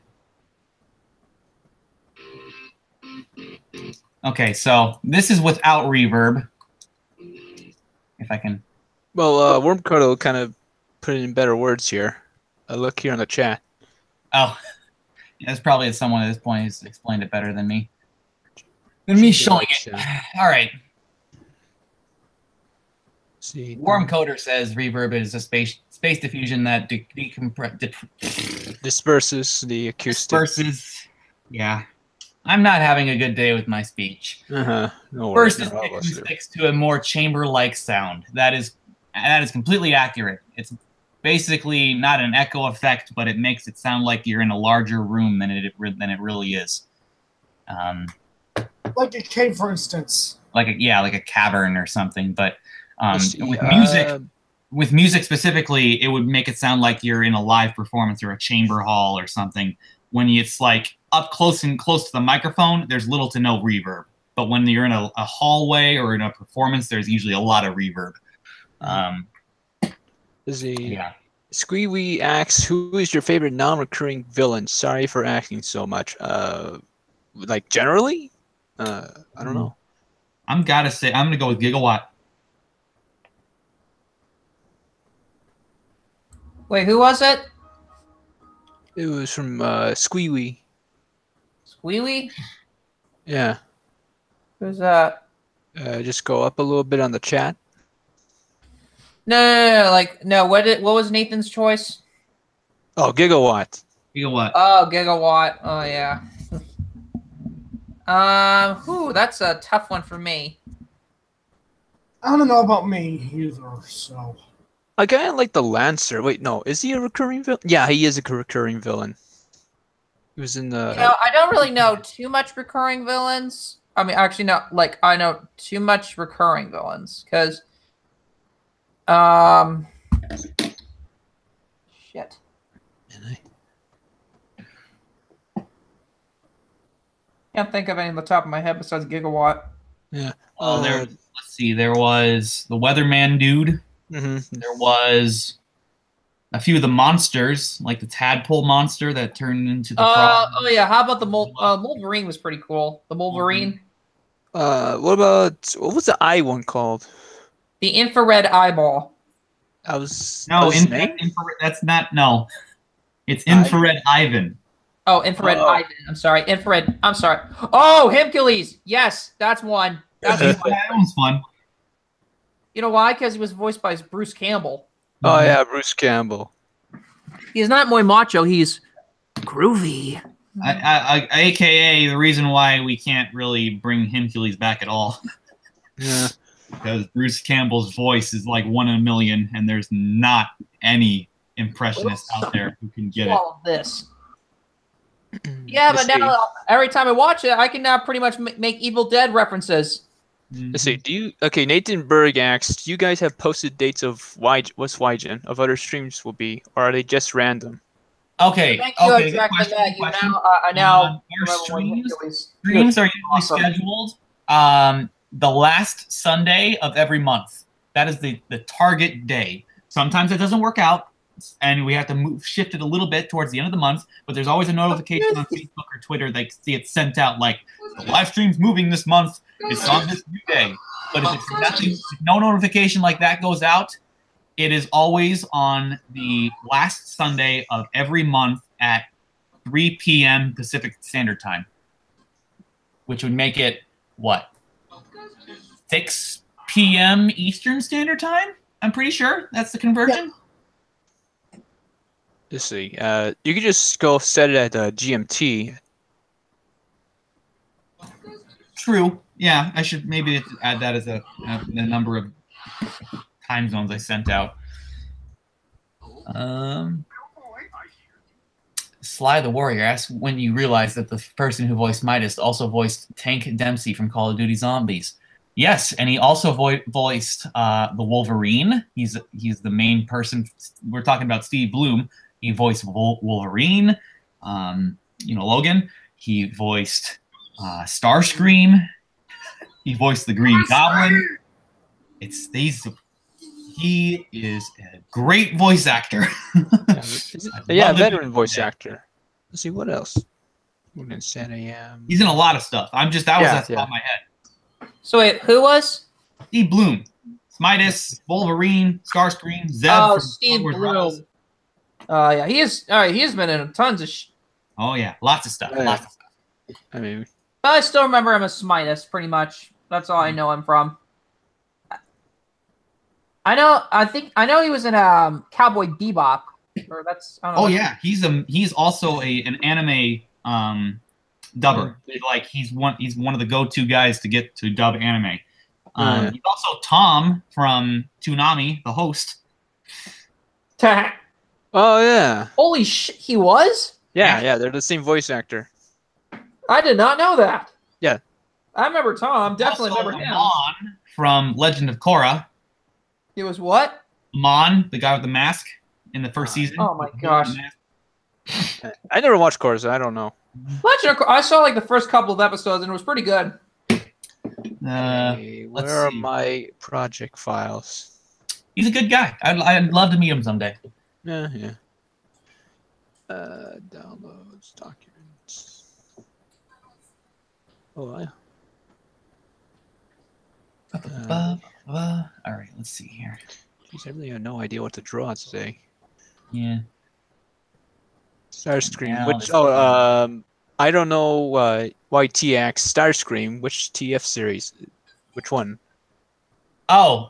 Okay, so this is without reverb. If I can. Well, Wormcoat will kind of put it in better words here. Look here in the chat. Oh, yeah, that's probably someone at this point who's explained it better than me. Me showing it. All right. See, Wormcoder says reverb is a space diffusion that disperses the acoustic. Disperses. Yeah. I'm not having a good day with my speech. No worries. First, sticks to a more chamber-like sound. That is completely accurate. It's basically not an echo effect, but it makes it sound like you're in a larger room than it really is. Like a cave, for instance. Like a cavern or something. But with music specifically, it would make it sound like you're in a live performance or a chamber hall or something. When it's like up close to the microphone, there's little to no reverb. But when you're in a hallway or in a performance, there's usually a lot of reverb. Squeewee asks, who is your favorite non-recurring villain? Sorry for asking so much. Like generally? I don't know. I'm gonna go with Gigawatt. Wait, who was it? It was from Squeewee. Squeewee? Yeah. Who's that? Just go up a little bit on the chat. No. What was Nathan's choice? Oh, Gigawatt. Gigawatt. Oh, Gigawatt. Oh, yeah. That's a tough one for me. I don't know about me either, so. A guy like the Lancer. Wait, no. Is he a recurring villain? Yeah, he is a recurring villain. He was in the... I don't really know too much recurring villains. I mean, actually, no. Like, I know too much recurring villains. Because... Shit. Can't think of any on the top of my head besides Gigawatt. Yeah. Let's see. There was the Weatherman dude. Mm-hmm. There was a few of the monsters, like the tadpole monster that turned into the frog. Oh yeah, how about the Wolverine was pretty cool. The Wolverine. What was the eye one called? The infrared eyeball. That's not It's infrared Ivan. Oh, infrared Ivan. I'm sorry. I'm sorry. Oh, Hercules. Yes, that's one. That one's fun. You know why? Because he was voiced by Bruce Campbell. Oh, yeah, Bruce Campbell. He's not muy macho. He's groovy. AKA the reason why we can't really bring Hercules back at all. Yeah. Because Bruce Campbell's voice is like 1 in a million, and there's not any impressionist out there who can get all of this. Yeah, but now every time I watch it, I can now pretty much make Evil Dead references. Let's see. Okay? Nathan Berg asked, "Do you guys have posted dates of what's YGen of other streams will be, or are they just random?" Okay. Thank you, Okay. exactly Good question. that. Good question. I now Our remember when streams are usually awesome. scheduled the last Sunday of every month. That is the target day. Sometimes it doesn't work out, and we have to shift it a little bit towards the end of the month. But there's always a notification on Facebook or Twitter that see it sent out like the live stream's moving this month. It's on this new day. But if it's nothing, if no notification like that goes out, it is always on the last Sunday of every month at 3 p.m. Pacific Standard Time, which would make it what? 6 p.m. Eastern Standard Time? I'm pretty sure that's the conversion. Yeah. Let's see. You could just go set it at GMT. True. Yeah, I should maybe add that as the number of time zones I sent out. Sly the Warrior asks when you realize that the person who voiced Midas also voiced Tank Dempsey from Call of Duty Zombies. Yes, and he also voiced the Wolverine. He's the main person. We're talking about Steve Bloom. He voiced Wolverine. Logan. He voiced Starscream. He voiced the Green Goblin. He is a great voice actor. Yeah, veteran voice actor. Let's see what else. He's in a lot of stuff. That was at the top of my head. So wait, who was? Steve Bloom, Midas, Wolverine, Starscream, Zeb. Oh, Steve Bloom. Yeah, he is. All right, he's been in tons of. Oh yeah, lots of stuff. Lots of stuff. I mean, I still remember him as Midas, pretty much. That's all I know him from. I know he was in Cowboy Bebop. Or that's. I don't know. Oh yeah, he's also an anime dubber. Like he's one of the go-to guys to get to dub anime. He's also Tom from Toonami, the host. Oh yeah. Holy shit, he was? Yeah, they're the same voice actor. I did not know that. Yeah. I remember Tom. Definitely also remember him. Mon from Legend of Korra. He was what? Mon, the guy with the mask in the first season. Oh my gosh. I never watched Korra, so I don't know. Legend of Korra, I saw like the first couple of episodes and it was pretty good. Where are my project files? He's a good guy. I'd love to meet him someday. Yeah. Downloads, documents. Oh, yeah. All right, let's see here. Jeez, I really have no idea what to draw today. Yeah. Starscream. I don't know YTX Starscream. Which TF series? Which one? Oh,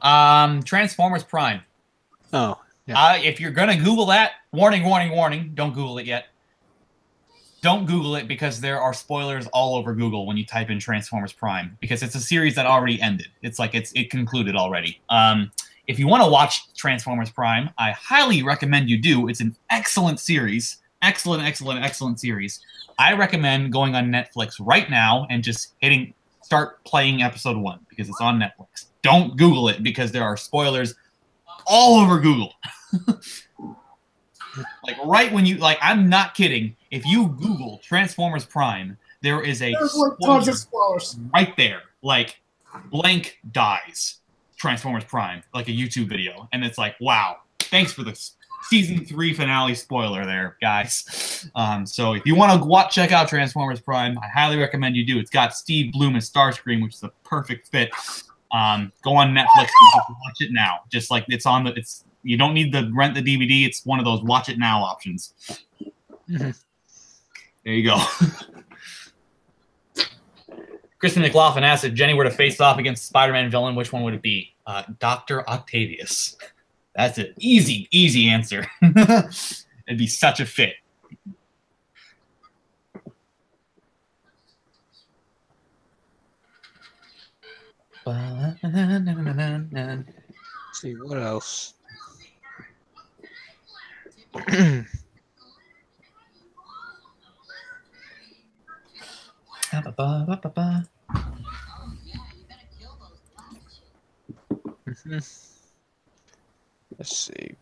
Transformers Prime. Oh, yeah. If you're gonna Google that, warning, don't Google it yet. Don't Google it because there are spoilers all over Google when you type in Transformers Prime because it's a series that already ended. It's like it concluded already. If you want to watch Transformers Prime, I highly recommend you do. It's an excellent series. Excellent series. I recommend going on Netflix right now and just start playing episode 1 because it's on Netflix. Don't Google it because there are spoilers all over Google. Like right when I'm not kidding. If you Google Transformers Prime, there is a spoilers right there. Like blank dies. Transformers Prime, like a YouTube video, and it's like, wow, thanks for the season 3 finale spoiler there, guys. So if you want to check out Transformers Prime, I highly recommend you do. It's got Steve Bloom and Starscream, which is a perfect fit. Go on Netflix and just watch it now. Just like you don't need to rent the DVD. It's one of those watch it now options. Mm-hmm. There you go. Kristen McLaughlin asked if Jenny were to face off against Spider-Man villain, which one would it be? Dr. Octavius. That's an easy answer. It'd be such a fit. Let's see what else. Let's see.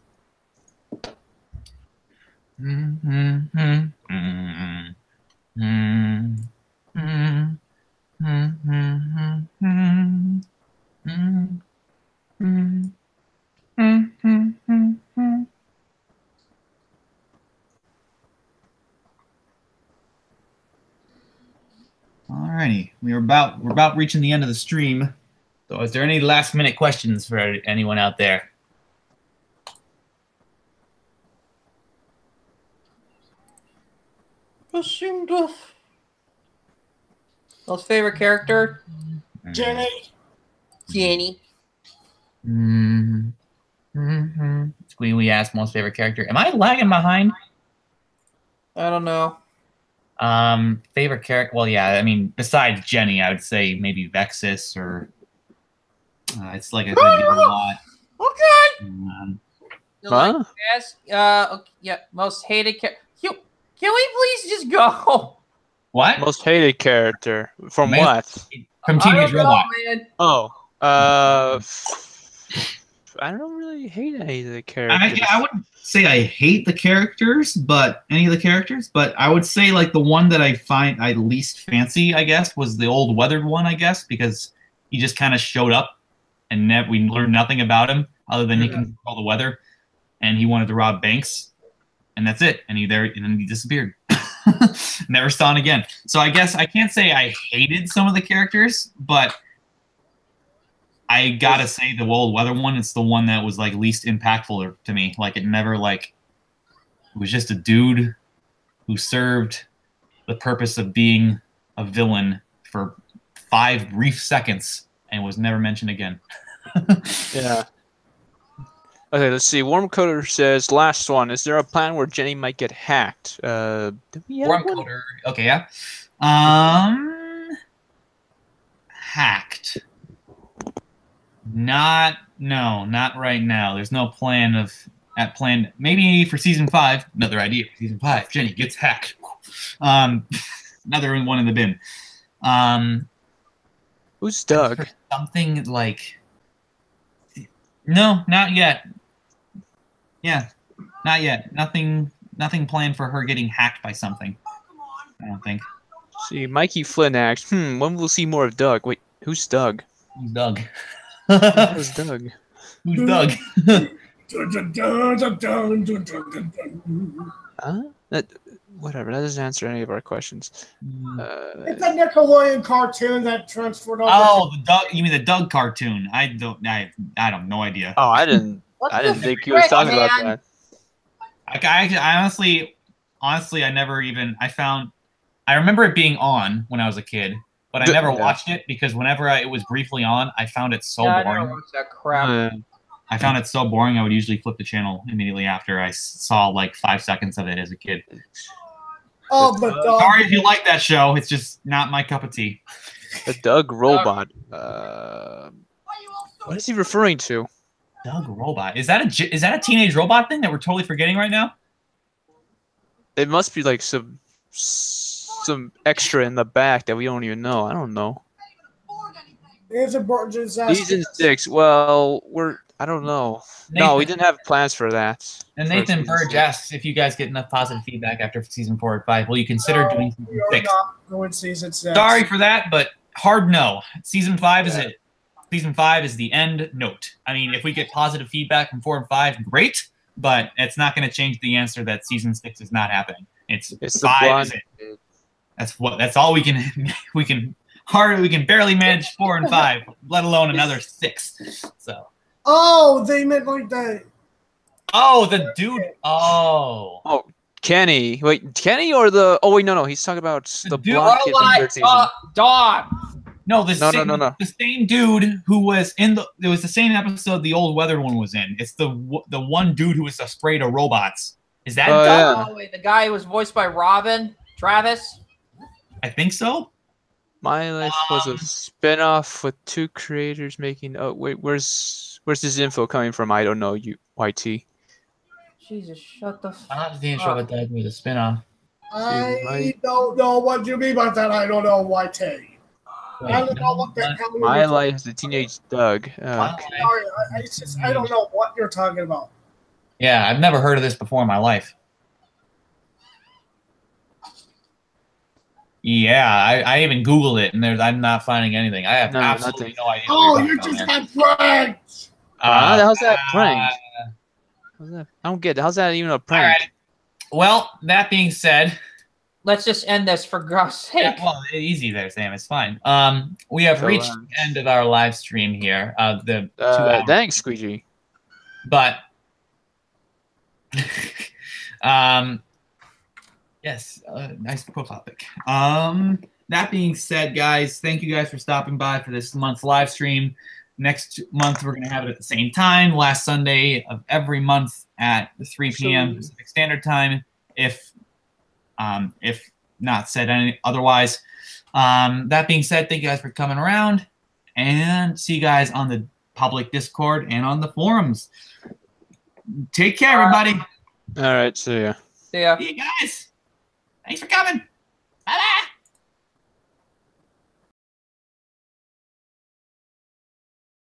Alrighty, we're about reaching the end of the stream. So, is there any last minute questions for anyone out there? Most favorite character? Jenny. Jenny. We asked most favorite character. Am I lagging behind? I don't know. Favorite character? Well, yeah. I mean, besides Jenny, I would say maybe Vexus or it's like a lot. Okay. Huh? Yes. Okay, yeah. Most hated character. Can we please just go? What? Most hated character from Man- what? From Teenage Robot. Man. Oh, I don't really hate any of the characters. I wouldn't say I hate the characters, but any of the characters, but I would say like the one that I find I least fancy, I guess, was the old weathered one, I guess, because he just kind of showed up and we learned nothing about him other than he can control the weather, and he wanted to rob banks, and that's it. And then he disappeared. Never saw him again. So I guess I can't say I hated some of the characters, but I gotta say the old weather one, it's the one that was like least impactful to me. Like it was just a dude who served the purpose of being a villain for 5 brief seconds and was never mentioned again. Yeah. Okay, let's see. Wormcoder says, last one. Is there a plan where Jenny might get hacked? Did we have one? Wormcoder. Okay, yeah. Hacked. Not right now. There's no plan maybe for season 5. Another idea for season 5. Jenny gets hacked. Another one in the bin. Who's Doug? Something like. No, not yet. Yeah, not yet. Nothing planned for her getting hacked by something. I don't think. See, Mikey Flynn asked, when will we see more of Doug? Wait, who's Doug? Who's Doug? Who's Doug? Who's Doug? Huh? Whatever, that doesn't answer any of our questions. It's a Nickelodeon cartoon that transferred over. Oh, the Doug. You mean the Doug cartoon? I have no idea. Oh, I didn't think he was talking about that. I honestly, I never even. I remember it being on when I was a kid, but I never watched it because whenever it was briefly on, I found it so boring. I never watched that crap. I found it so boring. I would usually flip the channel immediately after I saw like 5 seconds of it as a kid. Oh, the dog. Sorry if you like that show. It's just not my cup of tea. The Doug robot. What is he referring to? Doug robot. Is that a teenage robot thing that we're totally forgetting right now? It must be like some extra in the back that we don't even know. I don't know. It's a disaster. Season 6. Well, I don't know. No, we didn't have plans for that. And Nathan Burge asks if you guys get enough positive feedback after season 4 or 5. Will you consider doing season 6? Not doing season 6. Sorry for that, but hard no. Season 5 is it. Season 5 is the end note. I mean, if we get positive feedback from 4 and 5, great, but it's not going to change the answer that season 6 is not happening. It's 5 is it. That's all we can we can barely manage 4 and 5, let alone another 6. So. Oh, they meant like that. Oh, the dude. Oh. Oh, Kenny. Wait, Kenny or the? Oh wait, no. He's talking about the blonde kid from third season. Dog. No, no. The same dude who was in the. It was the same episode the old weather one was in. It's the one dude who was afraid of robots. Is that? Yeah. Oh wait, the guy who was voiced by Robin Travis. I think so. My Life was a spin-off with 2 creators making. Oh wait, where's this info coming from? I don't know. YT. Jesus, shut the. I'm not the intro, but that was a spin-off. I don't know what you mean by that. I don't know, YT. I don't know what the hell you're My talking life as a teenage Doug. about. Sorry, I don't know what you're talking about. Yeah, I've never heard of this before in my life. Yeah, I even Googled it, and I'm not finding anything. I have absolutely no idea. Oh, you just got pranked! How's that prank? How's that? I don't get it. How's that even a prank? All right. Well, that being said, let's just end this for God's sake. Yeah, well, easy there, Sam. It's fine. We have reached the end of our live stream here. The 2 hours. Thanks, Squeegee. But yes, nice profile pic. That being said, guys, thank you guys for stopping by for this month's live stream. Next month, we're going to have it at the same time, last Sunday of every month at 3 p.m. Pacific Standard Time, if not said any otherwise. That being said, thank you guys for coming around, and see you guys on the public Discord and on the forums. Take care, everybody. All right, see ya. See ya. See you guys. Thanks for coming. Bye-bye.